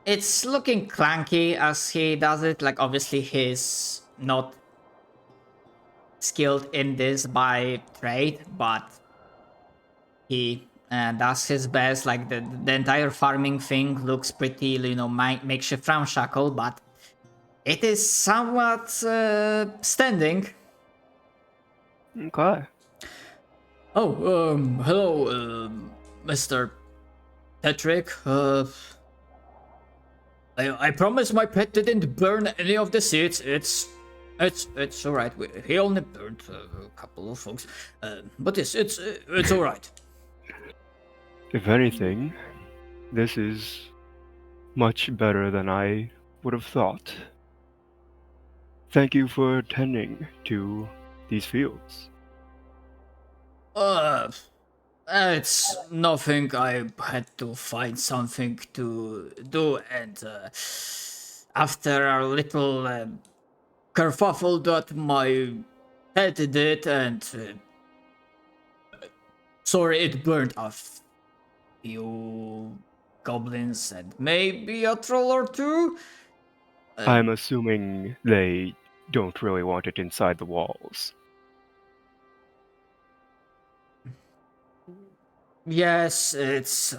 it's looking clunky as he does it. Obviously he's not skilled in this by trade, but he does his best. The entire farming thing looks pretty, makeshift ramshackle, but it is somewhat standing. Okay. Oh, hello, Mr. Tetrick. I promise my pet didn't burn any of the seeds. It's alright. He only burned a couple of folks, but it's alright. If anything, this is much better than I would have thought. Thank you for attending to these fields. It's nothing. I had to find something to do, and after a little kerfuffle that my pet did, and sorry, it burned a few goblins and maybe a troll or two. I'm assuming they don't really want it inside the walls. Yes, it's...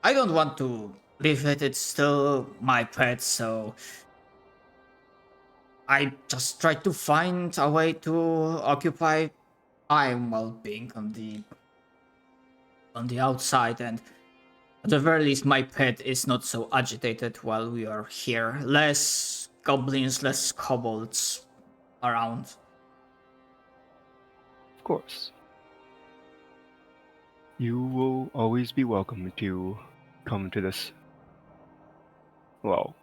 I don't want to leave it, it's still my pet, so... I just try to find a way to occupy time while being on the outside, and at the very least my pet is not so agitated while we are here. Less goblins, less kobolds around. Of course. You will always be welcome to come to this, well,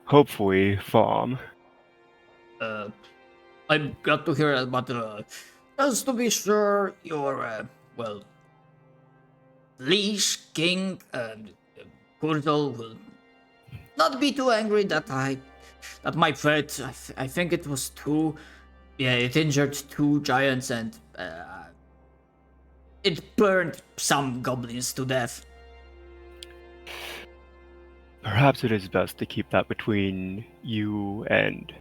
hopefully, farm. I'm glad to hear it, but just to be sure, your, well, Leash King Kurzel will not be too angry that my pet, I think it was two, yeah, it injured two giants, and it burned some goblins to death. Perhaps it is best to keep that between you and,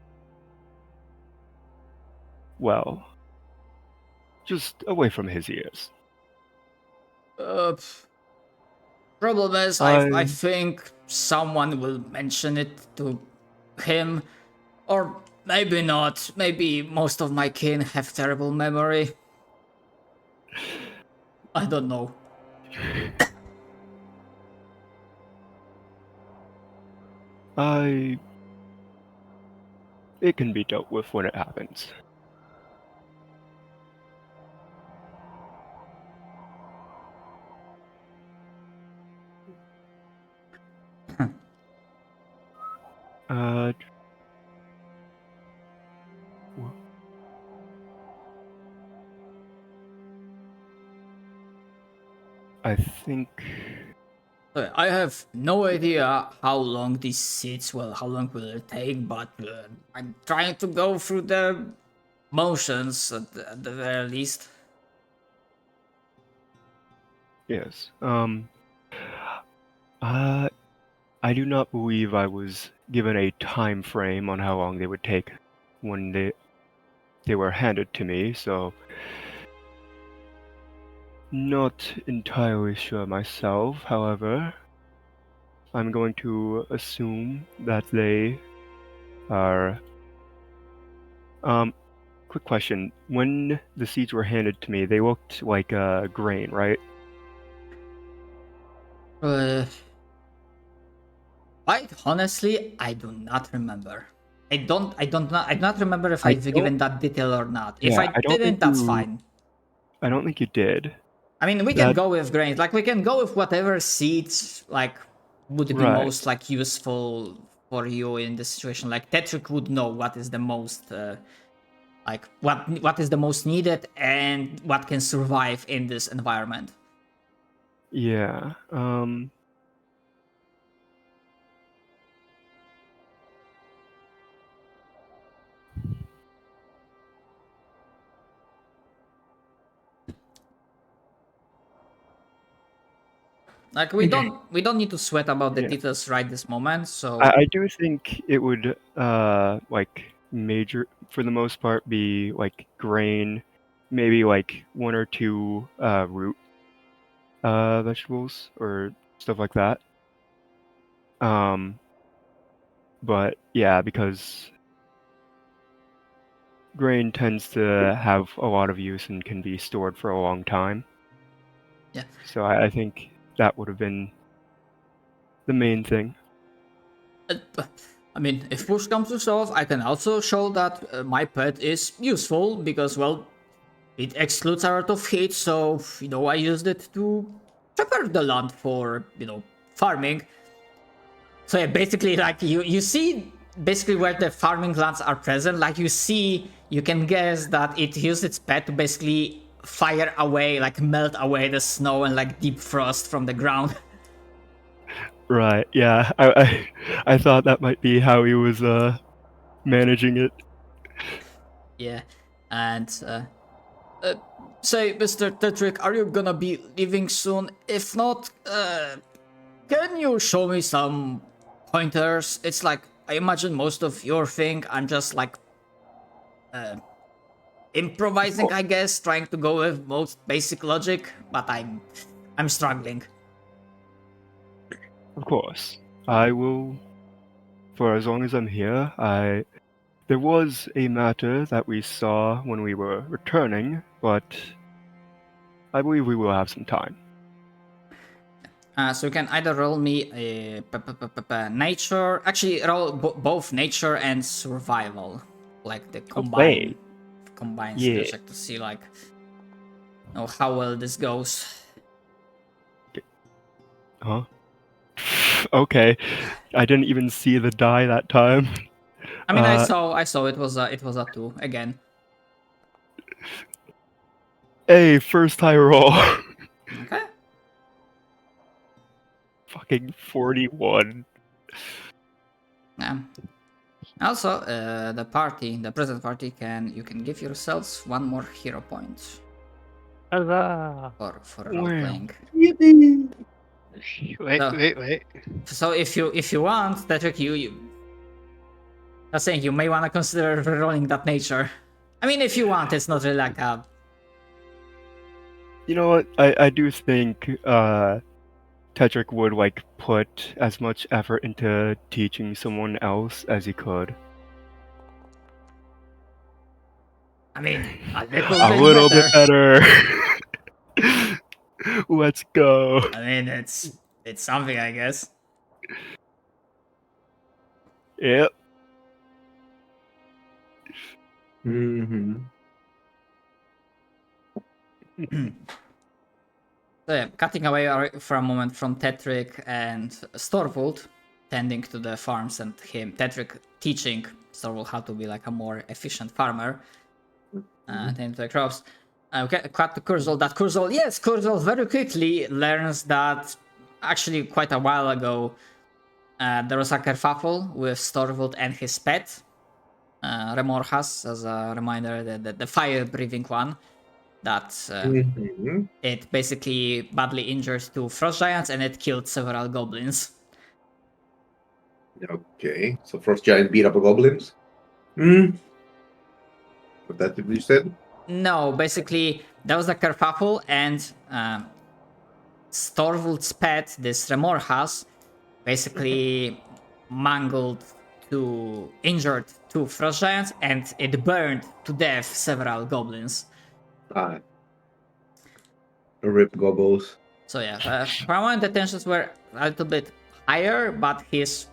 well, just away from his ears. Problem is, I think someone will mention it to him, or maybe not. Maybe most of my kin have terrible memory. I don't know. It can be dealt with when it happens. uh, wh- I think I have no idea how long this sits. Well, how long will it take? But I'm trying to go through the motions at the very least. yes. I do not believe I was given a time frame on how long they would take when they were handed to me, so not entirely sure myself. However, I'm going to assume that they are. Quick question: when the seeds were handed to me, they looked like grain, right? Quite honestly, I do not remember. I do not remember if I I've don't. given that detail or not. If Yeah, I didn't, that's fine. I don't think you did. I mean, we can go with grains. Like, we can go with whatever seeds, like, would be Right. most, like, useful for you in this situation. Like, Tetrick would know what is the most, like, what is the most needed and what can survive in this environment. Yeah. Like, we don't need to sweat about the Yeah. details right this moment. So I do think it would like major for the most part be like grain, maybe like one or two root vegetables or stuff like that. But yeah, because grain tends to have a lot of use and can be stored for a long time. yeah. So I think that would have been the main thing. I mean, if push comes to shove, I can also show that my pet is useful because, well, it excludes a lot of heat, so, I used it to prepare the land for, farming. So yeah, basically, like, you see basically where the farming lands are present, like, you can guess that it used its pet to basically fire away, like, melt away the snow and, like, deep frost from the ground. Right. Yeah. I thought that might be how he was managing it. Yeah, and say, Mr. Tetrick, are you gonna be leaving soon? If not, can you show me some pointers? It's like, I imagine most of your thing, I'm just like improvising, I guess, trying to go with most basic logic, but I'm struggling. Of course. I will, for as long as I'm here. There was a matter that we saw when we were returning, but I believe we will have some time. So you can either roll me a nature, actually roll both nature and survival, like the Okay. combined skill Yeah. check to see like how well this goes. Huh? Okay. I didn't even see the die that time. I mean, I saw it was a 2 again. Hey, first high roll. Okay. Fucking 41. Yeah. Also, the present party you can give yourselves one more hero point. Huzzah! for role playing. Yippee! Wait. So if you want, Patrick, you just saying you may want to consider rolling that nature. I mean, if you want, it's not really like a. You know what? I do think Tedric would like put as much effort into teaching someone else as he could. I mean, a little A bit little better. bit better. Let's go. I mean, it's something, I guess. Yep. Mm-hmm. So yeah, cutting away for a moment from Tetrick and Storvold, tending to the farms, and Tetrick teaching Storvold how to be like a more efficient farmer, tending to the crops. Cut to Kurzol. That Kurzol very quickly learns that actually quite a while ago there was a kerfuffle with Storvold and his pet, Remorhas, as a reminder, the fire-breathing one. That Mm-hmm. it basically badly injured two frost giants and it killed several goblins. Okay, so Frost Giant beat up a goblins? Hmm. What that you said? No, basically that was a kerfuffle, and Storvold's pet, this Remorhas, basically injured two frost giants, and it burned to death several goblins. Ah. Rip gobbles. So yeah, for a moment the tensions were a little bit higher, but he's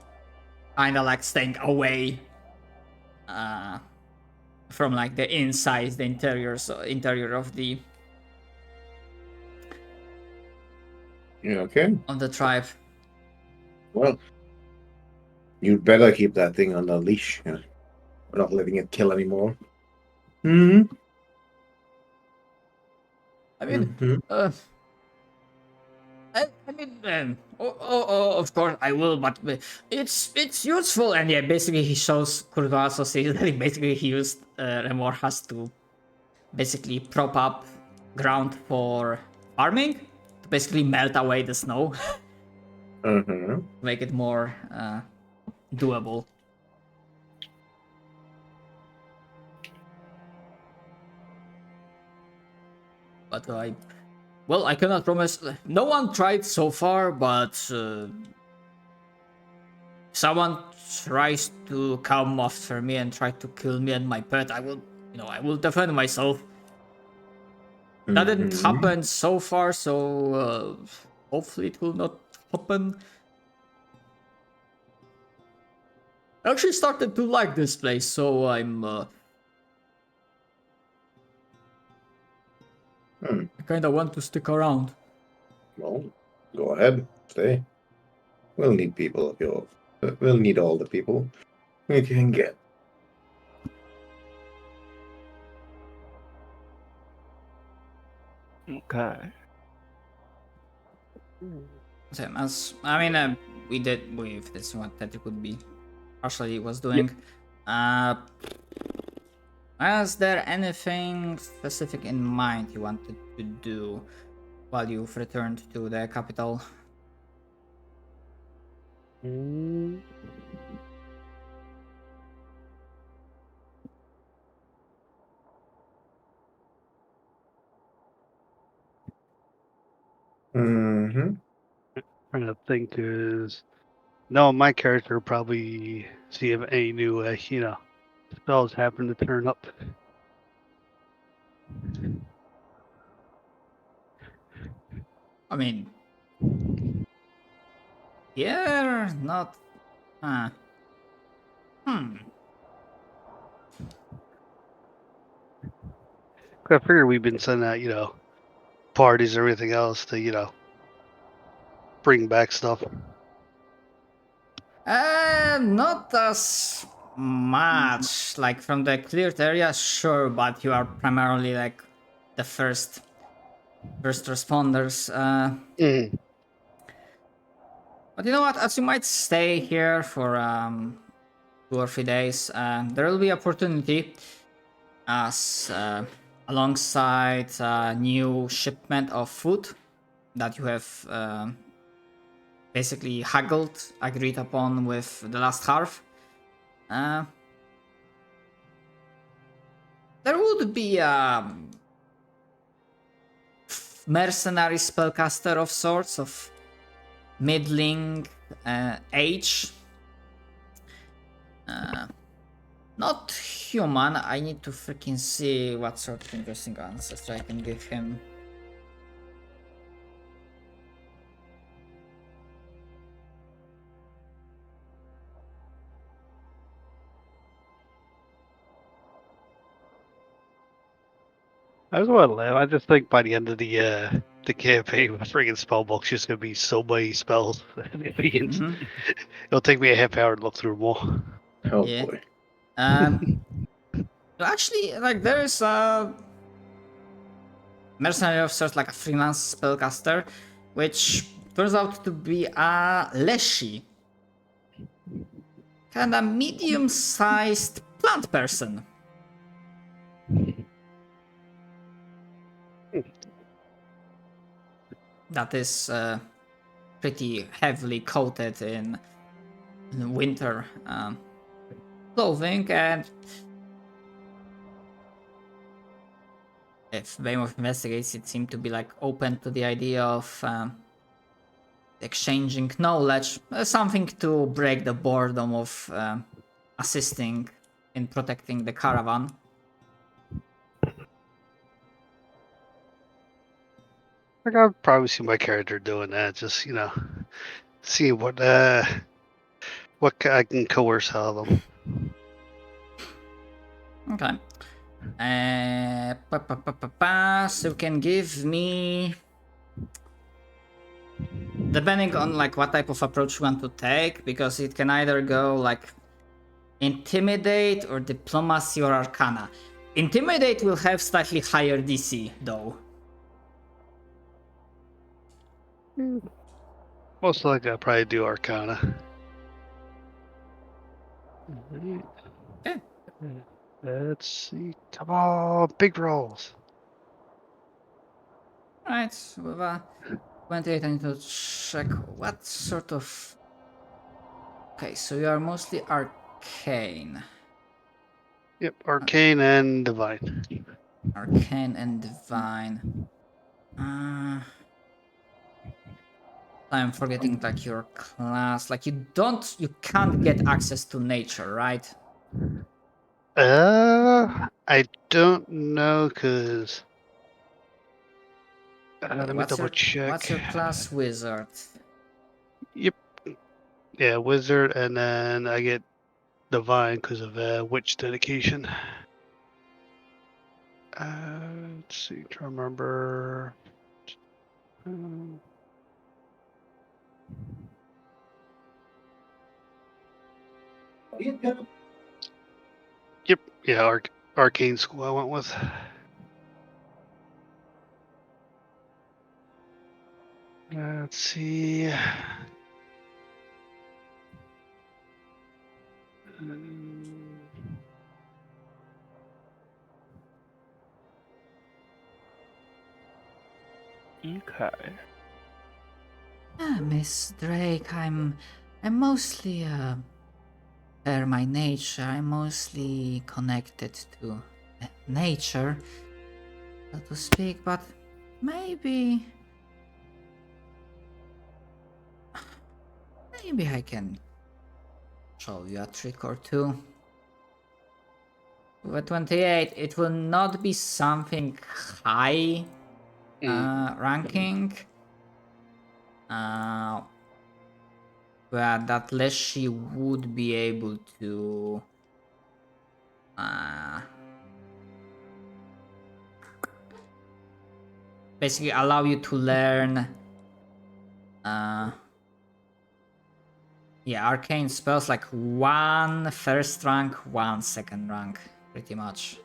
kind of like staying away from like the inside, the interior of the Okay. of the tribe. Well, you'd better keep that thing on the leash. We're not letting it kill anymore. Hmm. I mean, Mhm. of course I will, but it's useful, and yeah, basically he shows Kurdo also sees that basically he used Remorhas to basically prop up ground for farming, to basically melt away the snow, Uh-huh. make it more doable. But I cannot promise. No one tried so far, but someone tries to come after me and try to kill me and my pet, I will defend myself. That didn't Mhm. happen so far, so hopefully it will not happen. I actually started to like this place, so I'm I kind of want to stick around. Well, go ahead. Stay. We'll need people of your. We'll need all the people we can get. Okay. Same as I mean, with this what that could be partially was doing. Is there anything specific in mind you wanted to do while you've returned to the capital? Mm-hmm. Trying to think is no, my character probably see if any new spells happen to turn up. I mean, yeah, not. Uh, I figure we've been sending out parties and everything else to bring back stuff. Not as much. Like from the cleared area, sure, but you are primarily like the first responders. But you know what? As you might stay here for 2 or 3 days, there will be opportunity as alongside a new shipment of food that you have basically agreed upon with the last half. There would be a mercenary spellcaster of sorts, of middling age. Not human. I need to freaking see what sort of interesting ancestor I can give him. I was going to laugh. I just think by the end of the campaign, my friggin' spell book's just gonna be so many spells. It'll take me a half hour to look through them all. Oh Yeah. boy. Actually, like there is a mercenary of sorts, like a freelance spellcaster, which turns out to be a Leshy. Kind of medium-sized plant person. That is pretty heavily coated in winter clothing, and if Behemoth investigates, it seemed to be like open to the idea of exchanging knowledge, something to break the boredom of assisting in protecting the caravan. Like I've probably seen my character doing that, just see what I can coerce out of them. Okay. So you can give me, depending on like what type of approach you want to take, because it can either go like intimidate or diplomacy or arcana. Intimidate will have slightly higher DC though. Most likely I'll probably do Arcana. Okay. Let's see. Come on, big rolls. Alright, with a 28 I need to check what sort of... Okay, so you are mostly arcane. Yep, Arcane and Divine. Arcane and Divine. I'm forgetting like your class. Like you can't get access to nature, right? I don't know, cause let me double check. What's your class? Wizard. Yep. Yeah, Wizard, and then I get Divine because of Witch dedication. Let's see, try to remember. Yep, yeah, Arcane School I went with. Let's see. Okay. Miss Drake, I'm mostly per my nature, I'm mostly connected to nature, so to speak, but maybe I can show you a trick or two. With 28, it will not be something high ranking, but at least she would be able to basically allow you to learn arcane spells, like 1 first rank, 1 second rank, pretty much.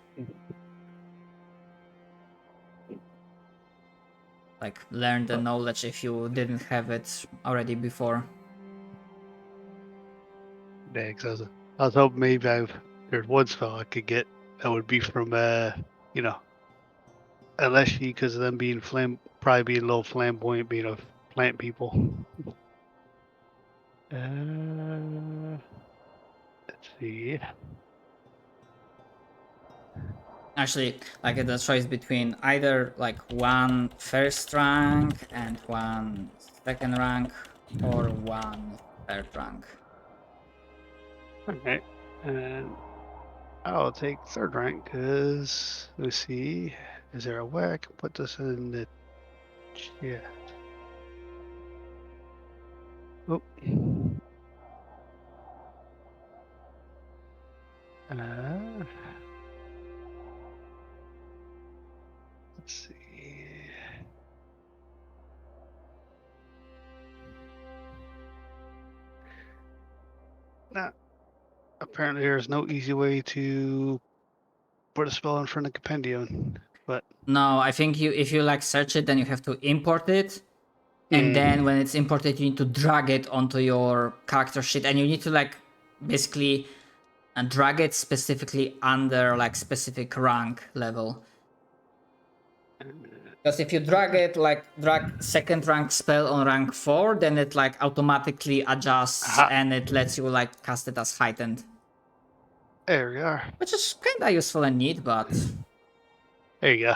Like learn the knowledge if you didn't have it already before. Thanks. I was hoping maybe there's one spell I could get that would be from unless because of them being probably being a little flamboyant, being a plant people. Let's see. Actually, like the choice between either like one first rank and one second rank, or one third rank. Okay, and I'll take third rank because let's see, is there a way I can put this in the chat? Oh. Let's see. Now, apparently there's no easy way to put a spell in front of compendium, but No, I think if you like search it, then you have to import it, and then when it's imported, you need to drag it onto your character sheet, and you need to like basically drag it specifically under like specific rank level. Because if you drag it like drag second rank spell on rank 4, then it like automatically adjusts and it lets you like cast it as heightened. There we are. Which is kinda useful and neat, but there you go.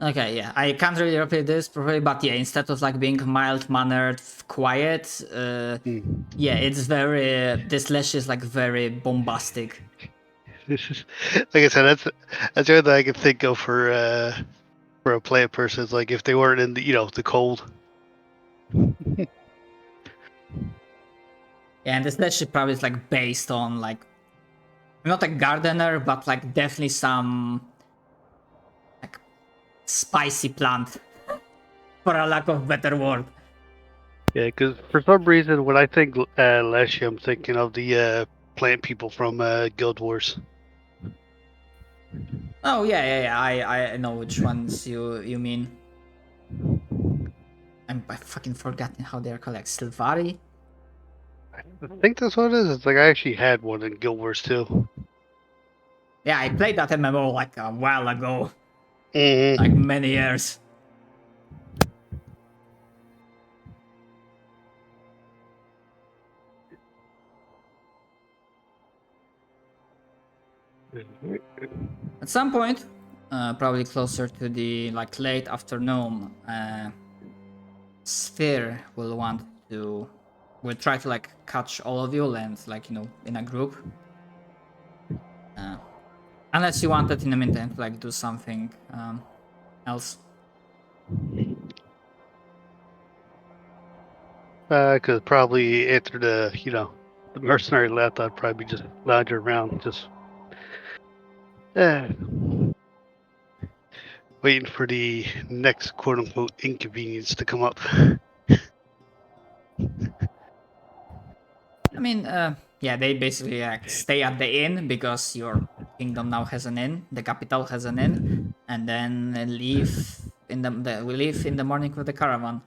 Okay, yeah, I can't really repeat this properly, but yeah, instead of like being mild-mannered, quiet, yeah, it's very, this lash is like very bombastic. Like I said, that's the only thing I can think of for a plant person. It's like if they weren't in the the cold. Yeah, and this lash is probably like based on like, not a gardener, but like definitely some like spicy plant, for a lack of better word. Yeah, because for some reason when I think Leshy, I'm thinking of the plant people from Guild Wars. Oh yeah, I know which ones you mean. I fucking forgotten how they're called, like Sylvari? I think that's what it is. It's like I actually had one in Guild Wars too. Yeah, I played that MMO like a while ago. Mm-hmm. Like many years. At some point, probably closer to the like late afternoon, Sphere will try to like catch all of you and like in a group. Unless you wanted in the meantime to like do something else. Because probably after the mercenary left, I'd probably just lounge around, just waiting for the next quote unquote inconvenience to come up. I mean, yeah, they basically like stay at the inn because your kingdom now has an inn, the capital has an inn, and then leave we leave in the morning with the caravan.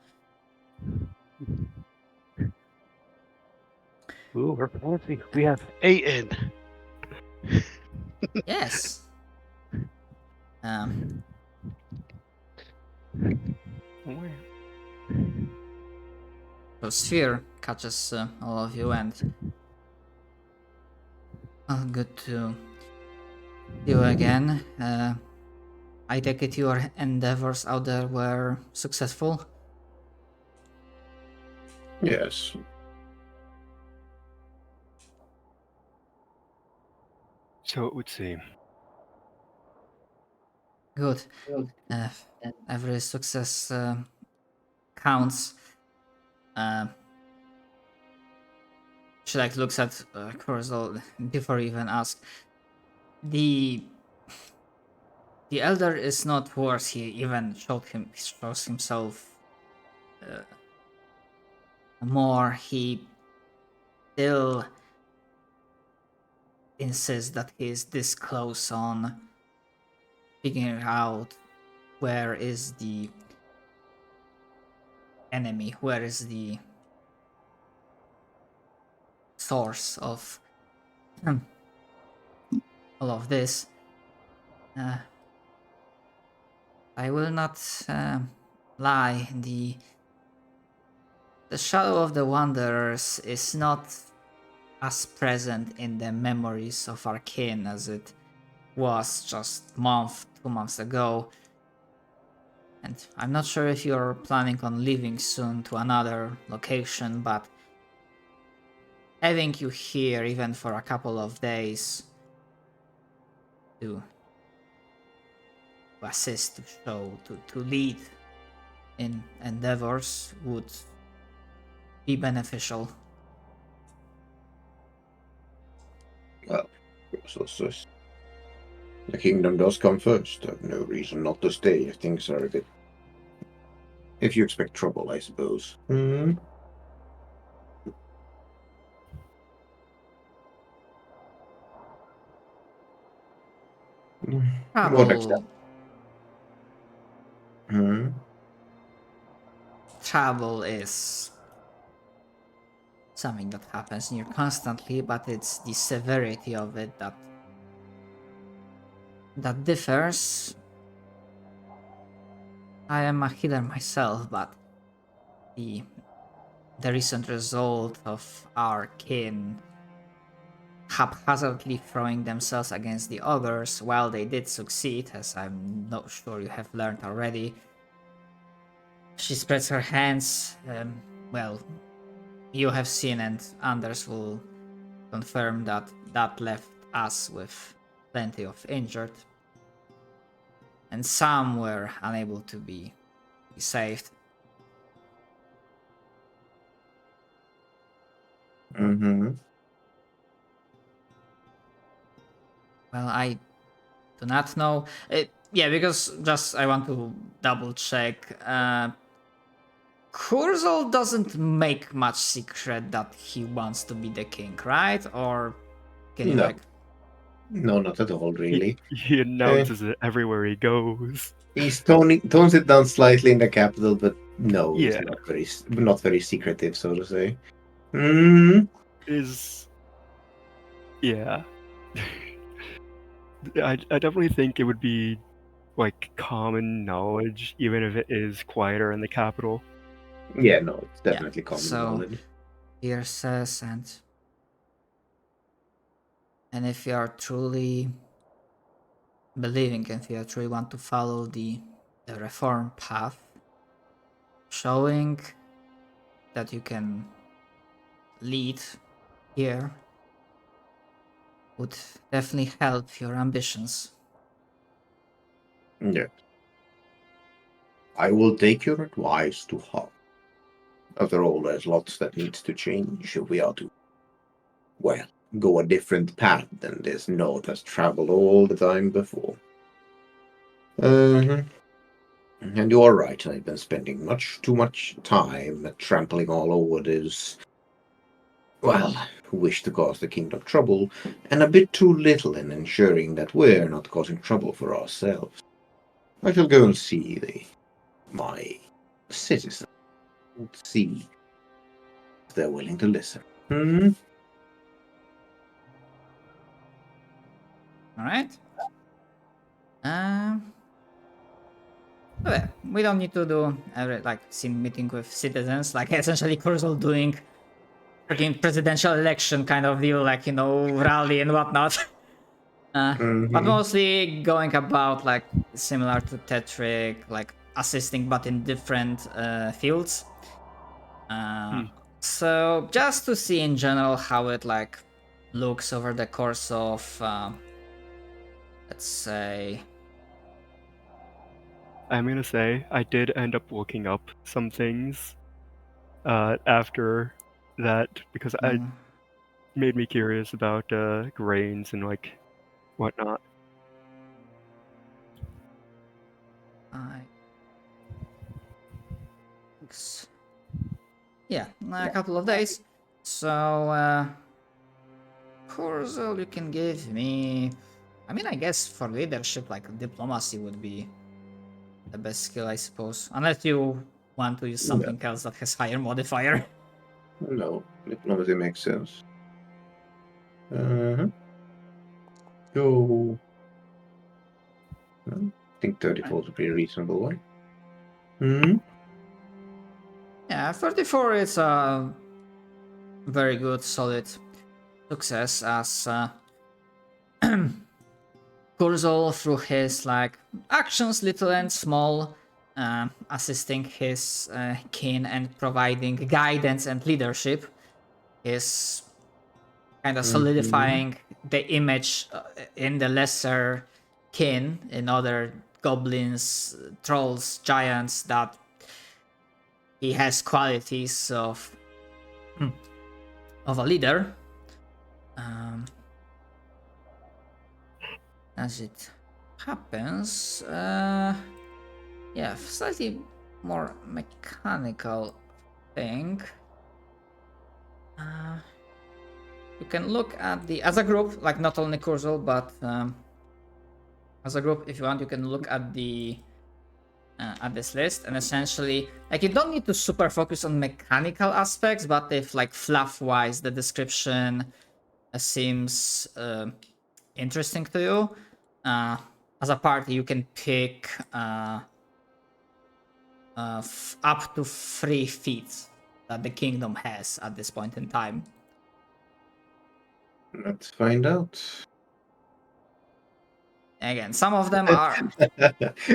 Ooh, we're fancy. We have a inn. Yes. So Sphere catches all of you, and good to see you again. I take it your endeavors out there were successful. Yes. So it would seem. Good. Every success counts. She like looks at Corzal before even ask. The elder is not worse. He even shows himself more. He still insists that he is this close on figuring out where is the enemy? Where is the source of all of this? I will not lie. The shadow of the Wanderers is not as present in the memories of our kin as it was just 2 months ago. And I'm not sure if you're planning on leaving soon to another location, but having you here even for a couple of days to assist, to show, to lead in endeavors would be beneficial. Well, the kingdom does come first. I've no reason not to stay if things are a bit. If you expect trouble, I suppose. What extent? Travel is something that happens near constantly, but it's the severity of it that differs. I am a healer myself, but the recent result of our kin haphazardly throwing themselves against the others, while they did succeed, as I'm not sure you have learned already. She spreads her hands. Well, you have seen, and Anders will confirm that left us with plenty of injured, and some were unable to be saved. Well, I do not know. Yeah, because just I want to double check. Kurzol doesn't make much secret that he wants to be the king, right? Or can you No. No, not at all, really. He announces it everywhere he goes. He's tones it down slightly in the capital, but no, Yeah. it's not very secretive, so to say. Yeah. I definitely think it would be like common knowledge, even if it is quieter in the capital. Yeah, no, it's definitely common knowledge. Here says, and if you are truly believing, if you truly want to follow the reform path, showing that you can lead here would definitely help your ambitions. Yeah. I will take your advice to heart. After all, there's lots that needs to change if we are to, well, go a different path than this North has traveled all the time before. And you are right, I've been spending much too much time trampling all over this, well, who wish to cause the kingdom trouble, and a bit too little in ensuring that we're not causing trouble for ourselves. I shall go and see my citizens and see if they're willing to listen. Alright. Okay. We don't need to do every meeting with citizens, like essentially Kurzul doing freaking presidential election kind of deal, rally and whatnot. But mostly going about similar to Tetrick, assisting but in different fields. So just to see in general how it looks over the course of let's say. I'm gonna say I did end up looking up some things after that because it made me curious about grains and whatnot. Yeah, a couple of days. So, Kurzul, you can give me. I mean, I guess for leadership, diplomacy would be the best skill, I suppose. Unless you want to use something else that has higher modifier. No, diplomacy makes sense. So, I think 34 is a pretty reasonable one. Yeah, 34 is a very good, solid success as Kurzol, through his like actions, little and small, assisting his kin and providing guidance and leadership, is kind of solidifying the image in the lesser kin, in other goblins, trolls, giants, that he has qualities of a leader. As it happens, yeah, slightly more mechanical thing. You can look at the as a group, like not only Kurzul, but as a group, if you want, you can look at the at this list, and essentially, like, you don't need to super focus on mechanical aspects, but if like fluff-wise the description seems interesting to you, as a party you can pick up to 3 feats that the kingdom has at this point in time. Let's find out. Again, some of them are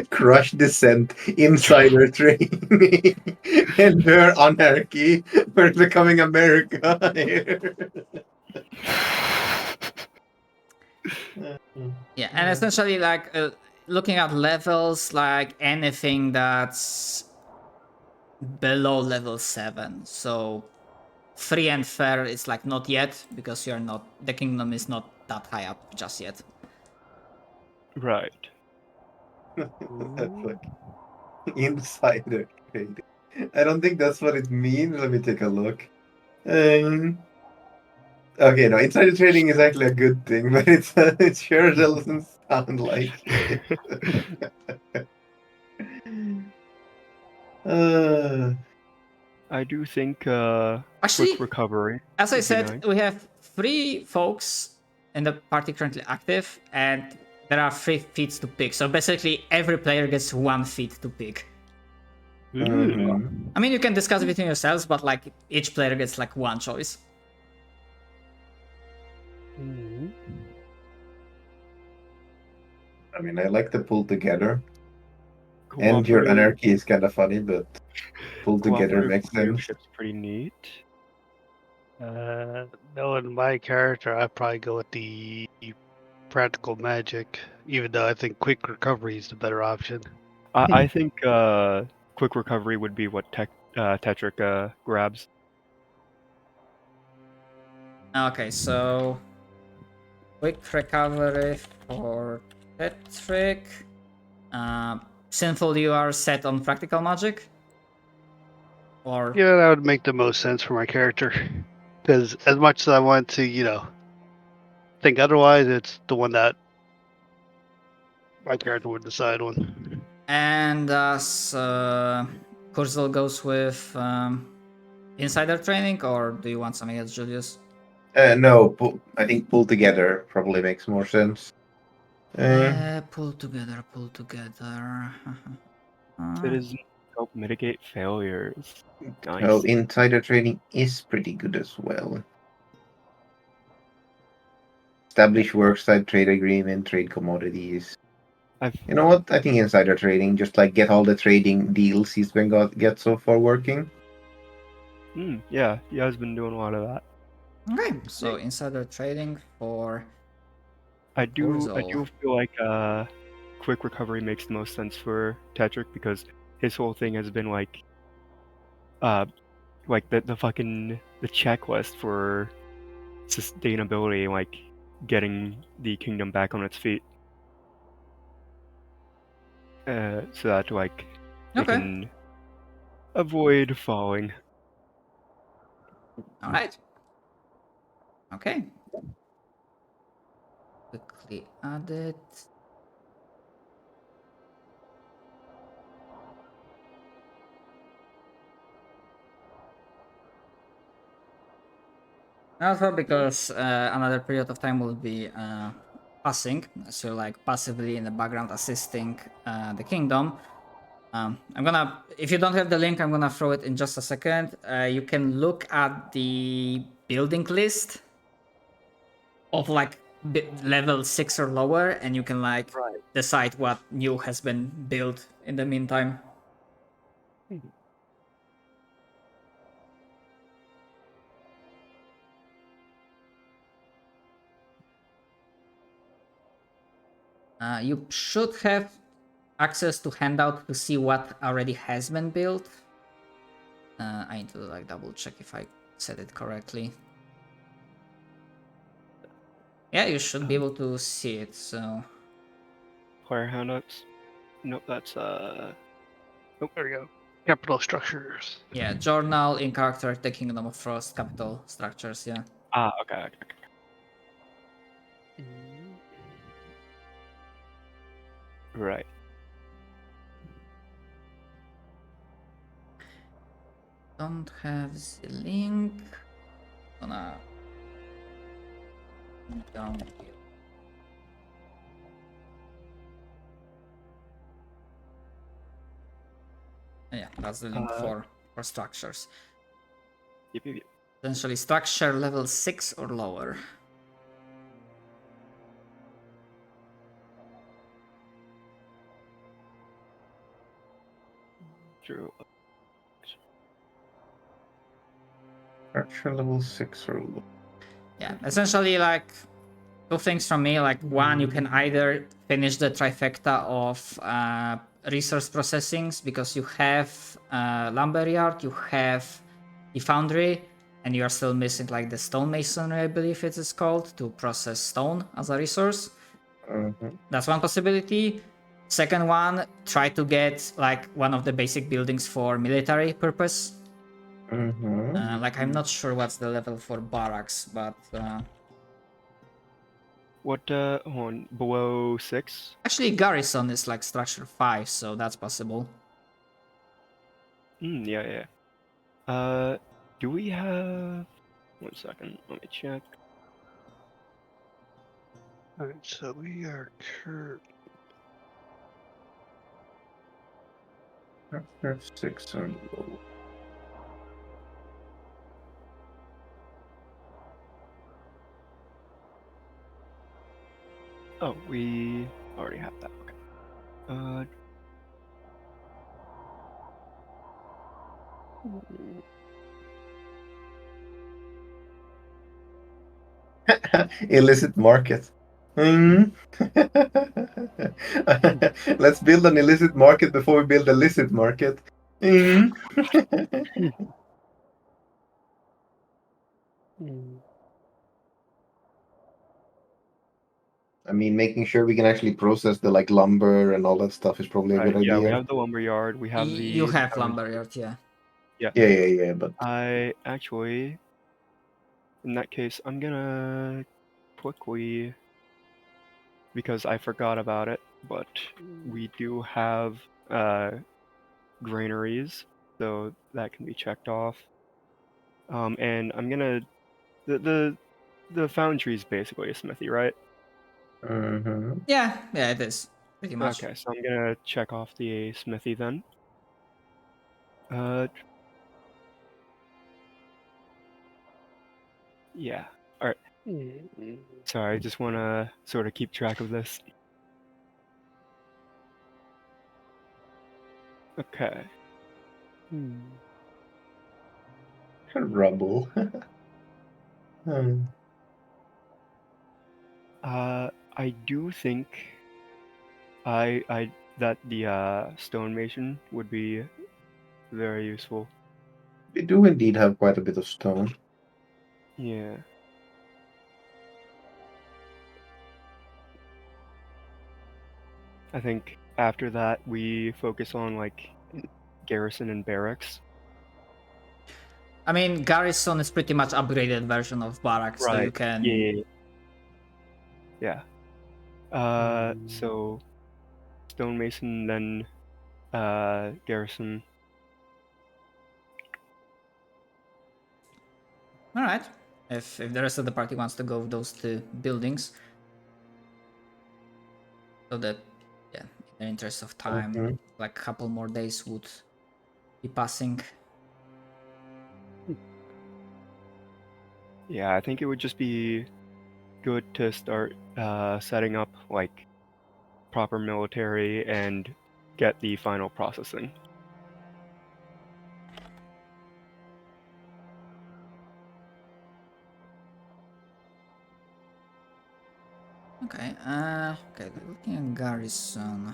Crush Descent, Insider Training, Endure Anarchy. We're becoming America here. yeah, and essentially like looking at levels, like anything that's below level 7. So free and fair is like not yet, because you're not, the kingdom is not that high up just yet. Right. That's like insider trading. I don't think that's what it means. Let me take a look. Okay, no, insider trading is actually a good thing, but it sure doesn't sound like it. I do think Actually, quick recovery. as I would be said, nice. we have 3 folks in the party currently active, and there are 3 feats to pick. So basically, every player gets 1 feat to pick. Mhm. I mean, you can discuss it between yourselves, but like each player gets like 1 choice. I mean, I like the pull together. And your anarchy is kind of funny, but pull together Cooperative makes sense. leadership's pretty neat. Knowing my character, I'd probably go with the practical magic, even though I think quick recovery is the better option. I think quick recovery would be what Tetrick grabs. Okay, so quick recovery for Tetrick. Sinful, you are set on practical magic? Or Yeah, that would make the most sense for my character. Because as much as I want to, think otherwise, it's the one that my character would decide on. and as Kurzel goes with insider training, or do you want something else, Julius? No, I think pull together probably makes more sense. Pull together, pull together. Citizens help mitigate failures. Nice. Oh, insider trading is pretty good as well. Establish worksite trade agreement, trade commodities. You know what? I think insider trading, just like get all the trading deals he's been get so far working. Yeah, he has been doing a lot of that. Okay, so insider trading for I do Kurzel. feel like quick recovery makes the most sense for Tetrick, because his whole thing has been like the fucking the checklist for sustainability, like getting the kingdom back on its feet. So that like they can avoid falling. All right. Okay. Quickly add it. Also because another period of time will be passing, so like passively in the background assisting the kingdom. I'm gonna, if you don't have the link, I'm gonna throw it in just a second. You can look at the building list of like level 6 or lower, and you can like Right. decide what new has been built in the meantime. You should have access to handout to see what already has been built. I need to like double check if I said it correctly. Yeah, you should be able to see it. So Player handouts. Nope, that's There we go. Capital structures. yeah, journal in character, the Kingdom of Frost, capital structures. Yeah. okay. Right. Don't have the link. Gonna down here. Yeah, that's the link for structures. Yep. Essentially, structure level 6 or lower. True. Structure level 6 or lower. Yeah, essentially, like two things from me. Like one, you can either finish the trifecta of resource processings because you have lumberyard, you have the foundry, and you are still missing like the stonemasonry, I believe it is called, to process stone as a resource. That's one possibility. Second one, try to get like one of the basic buildings for military purpose. Like I'm not sure what's the level for barracks, but What on below 6? actually garrison is like structure 5, so that's possible. Yeah. Do we have 1 second, let me check. Alright, so we are current. Structure 6 or lower. Oh, we already have that. Okay. Illicit market. Let's build an illicit market before we build a licit market. I mean, making sure we can actually process the like lumber and all that stuff is probably a good Yeah, we idea. have the lumberyard. We have the. You have lumberyard, yeah. Yeah, but I actually, in that case, I'm gonna quickly, because I forgot about it, but we do have granaries, so that can be checked off. And I'm gonna the foundry is basically a smithy, right? Yeah, it is pretty much. Okay, so I'm gonna check off the smithy then. Yeah. All right. Sorry, I just want to sort of keep track of this. Okay. Rubble. I do think I that the stonemason would be very useful. We do indeed have quite a bit of stone. Yeah. I think after that we focus on like garrison and barracks. I mean, garrison is pretty much upgraded version of barracks, so you can. Yeah. So stonemason, then garrison. All right. if the rest of the party wants to go with those 2 buildings. So that, yeah, in the interest of time, Mhm. like a couple more days would be passing. Yeah, I think it would just be good to start setting up like proper military and get the final processing. Okay, okay, looking at garrison.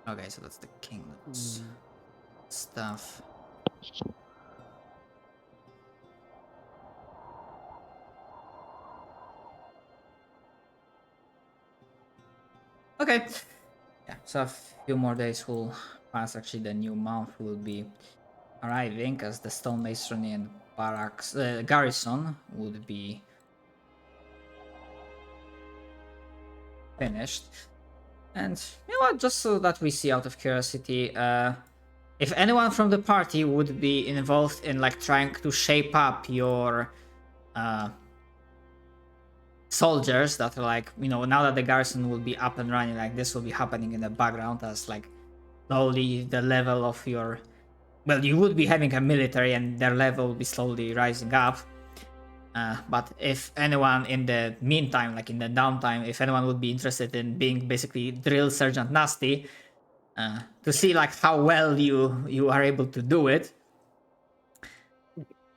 Okay, so that's the kingdom's stuff. Okay. Yeah, so a few more days will pass. Actually, the new month will be arriving as the stonemasonry and barracks garrison would be finished. And you know what? Just so that we see, out of curiosity, if anyone from the party would be involved in like trying to shape up your soldiers that are like, you know, now that the garrison will be up and running, like this will be happening in the background as like slowly the level of your, well, you would be having a military and their level will be slowly rising up. But if anyone in the meantime, like in the downtime, if anyone would be interested in being basically drill sergeant nasty, to see like how well you are able to do it,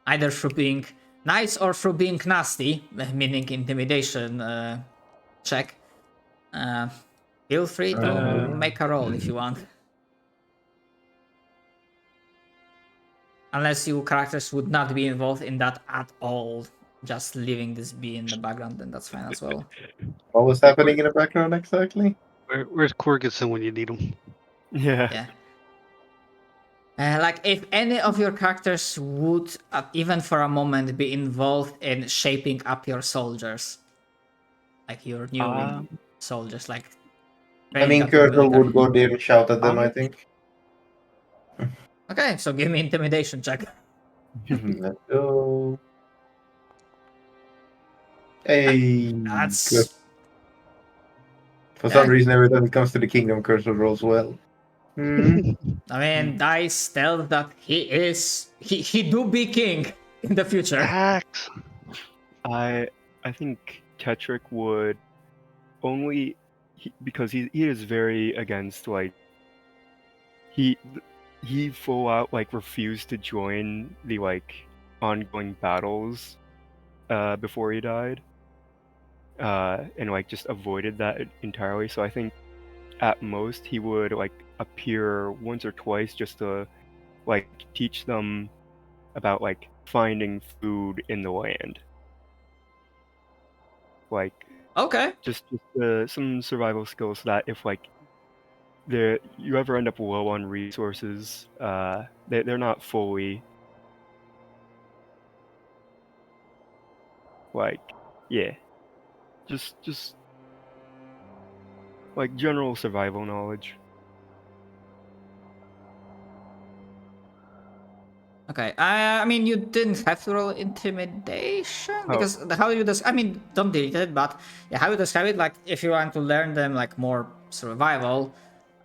either through being nice or through being nasty, meaning intimidation check, feel free to make a roll if you want. Unless your characters would not be involved in that at all, just leaving this be in the background, then that's fine as well. What was happening in the background exactly? Where's Corgison when you need him? Yeah. Yeah. Like if any of your characters would, even for a moment, be involved in shaping up your soldiers, like your new soldiers, like I training mean, up your Kurtle military. would go there and shout at them, I think. Okay, so give me intimidation check. Let's go. Hey, good. That's For some reason, every time it comes to the kingdom, Kurtle rolls well. I mean, dice tell that he do be king in the future. Axe. I think Tetrick would only because he is very against like he full out like refused to join the like ongoing battles before he died, and like just avoided that entirely. So I think at most he would like appear once or twice just to like teach them about like finding food in the land, like Okay. just some survival skills that if like you ever end up low on resources, they're not fully like, yeah, just like general survival knowledge. Okay. I mean, you didn't have to roll intimidation Oh. because how you I mean, don't delete it, but yeah, how you describe it, like if you want to learn them like more survival,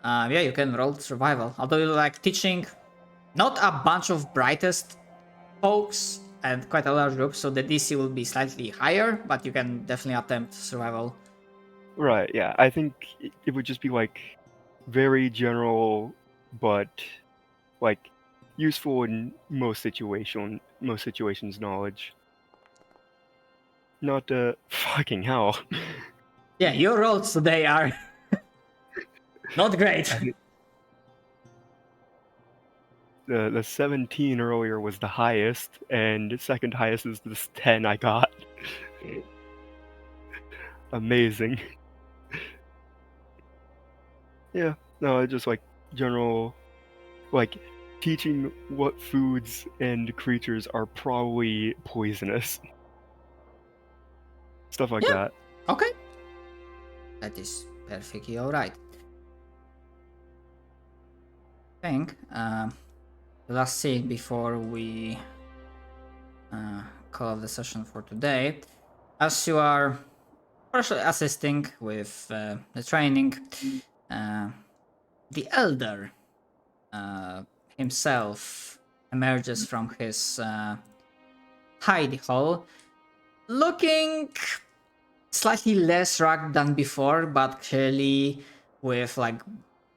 yeah, you can roll survival. Although you're like teaching not a bunch of brightest folks and quite a large group, so the DC will be slightly higher, but you can definitely attempt survival. Right, yeah. I think it would just be like very general, but like useful in most situations knowledge. Not fucking hell. Yeah, your rolls today are not great. The 17 earlier was the highest, and second highest is this 10 I got. Amazing. Yeah, no, just like general, like teaching what foods and creatures are probably poisonous. Stuff like that. Okay. That is perfectly alright. think the last scene before we call off the session for today, as you are partially assisting with the training, the elder himself emerges from his hidey hole, looking slightly less rugged than before, but clearly with like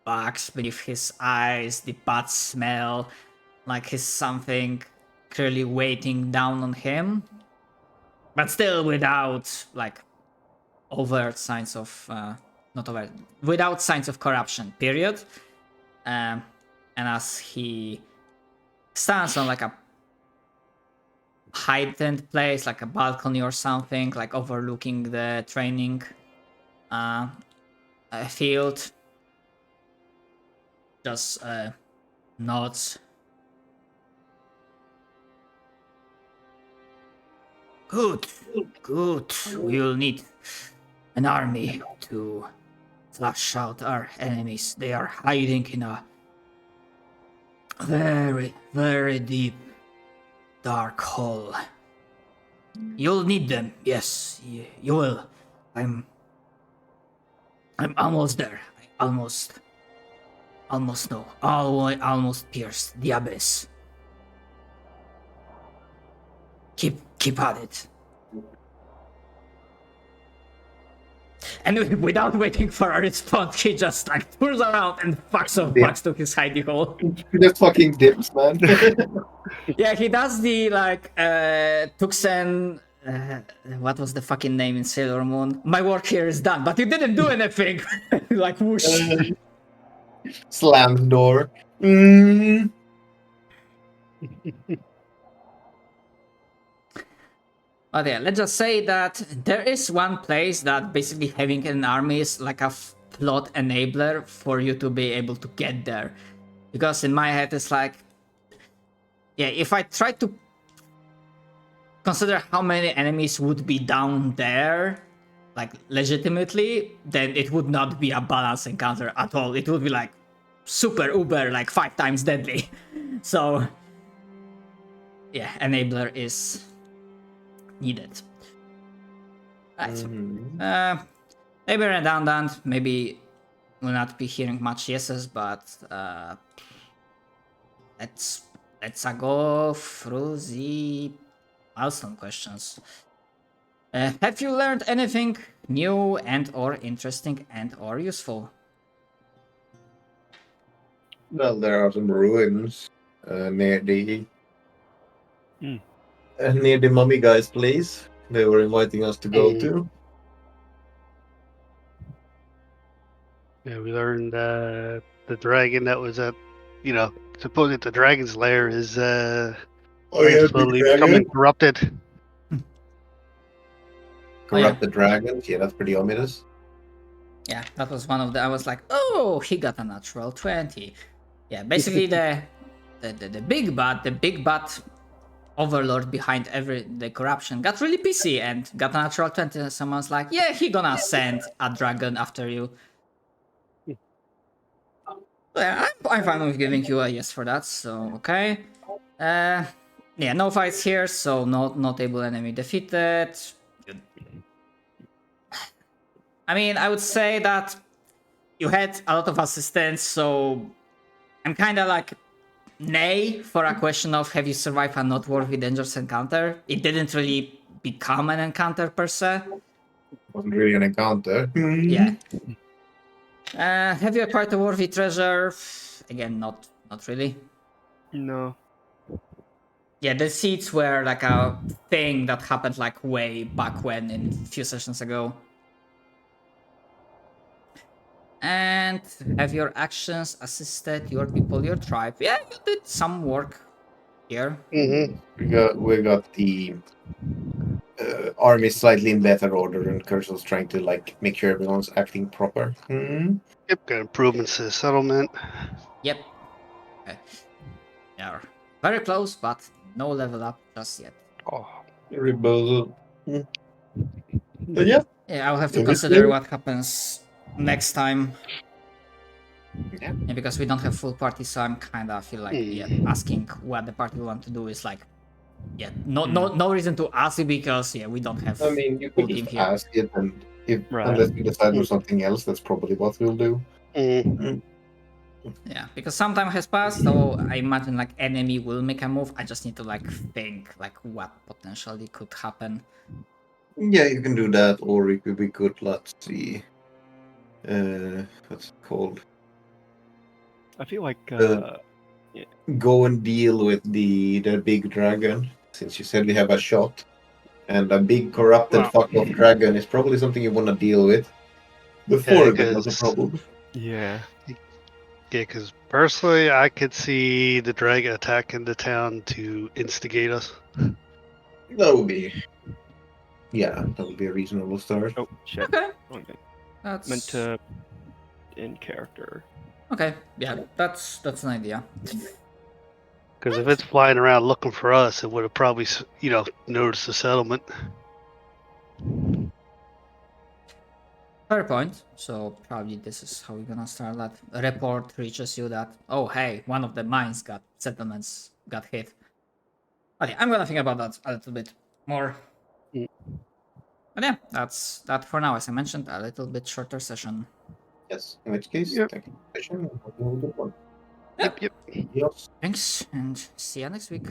bugs beneath his eyes, the bad smell, like he's something clearly weighting down on him, but still without like overt signs of not overt, without signs of corruption. Period. And as he stands on like a heightened place, like a balcony or something, like overlooking the training field, just nods. Good, good. We'll need an army to flush out our enemies. They are hiding in a very, very deep, dark hole. You'll need them. Yes, you will. I'm almost there. I almost no. Almost pierced the abyss. Keep at it. And without waiting for a response, he just like turns around and fucks off back to his hidey hole. He just fucking dips, man. Yeah, he does the like Tuxen. What was the fucking name in Sailor Moon? My work here is done, but you didn't do anything. Like whoosh. Slam the door. But yeah, let's just say that there is one place that basically having an army is like a plot enabler for you to be able to get there. Because in my head it's like, yeah, if I try to consider how many enemies would be down there, like legitimately, then it would not be a balanced encounter at all. It would be like super uber, like 5 times deadly. So yeah, enabler is needed. Right. Maybe redundant, maybe we'll not be hearing much yeses, but let's go through the milestone questions. Have you learned anything new and or interesting and or useful? Well, there are some ruins near the near the mummy guy's place. They were inviting us to go to. Yeah, we learned the dragon that was at, supposedly the dragon's lair is slowly becoming corrupted. Corrupt the dragons. Yeah, that's pretty ominous. Yeah, that was one of the. I was like, oh, he got a natural 20. Yeah, basically the big bad overlord behind the corruption got really pissy and got a natural 20. Someone's like, yeah, he gonna send a dragon after you. Yeah, I'm fine with giving you a yes for that. So okay. Yeah, no fights here, so no able enemy defeated. I mean, I would say that you had a lot of assistance, so I'm kind of like nay for a question of have you survived a noteworthy dangerous encounter. It didn't really become an encounter per se. Wasn't really an encounter. Yeah. Have you acquired a worthy treasure? Again, not really. No. Yeah, the seeds were like a thing that happened like way back when in a few sessions ago. And have your actions assisted your people, your tribe? Yeah, you did some work here. We got the army slightly in better order, and Cursel's trying to like make sure everyone's acting proper. Yep, got improvements to the settlement. Yep. Okay. Yeah, very close, but no level up just yet. Oh, Rebel. But yeah. Yeah, I'll have to consider what happens next time. Yeah. And because we don't have full party, so I'm kind of feel like asking what the party want to do is like, no reason to ask it because we don't have I mean, you full could team just here. ask it, and Right. unless we decide on something else, that's probably what we'll do. Yeah, because some time has passed, so I imagine like enemy will make a move. I just need to like think like what potentially could happen. Yeah, you can do that, or we could let's see, what's it called? I feel like Go and deal with the big dragon, since you said we have a shot, and a big corrupted Well- fuck off dragon is probably something you want to deal with before it becomes a 'cause- problem. yeah. Yeah, because personally, I could see the dragon attacking the town to instigate us. That would be, that would be a reasonable start. Oh shit. Okay, Wrong thing. that's Meant to in character. okay. Yeah, that's an idea. Because if it's flying around looking for us, it would have probably, noticed the settlement. Fair point. So probably this is how we're gonna start that. A report reaches you that, oh hey, one of the mines settlements got hit. Okay, I'm gonna think about that a little bit more. Mm. But yeah, that's that for now. As I mentioned, a little bit shorter session. Yes, in which case, Yep. thank you for the session, and we'll do one. Yep. Yes. Thanks, and see you next week.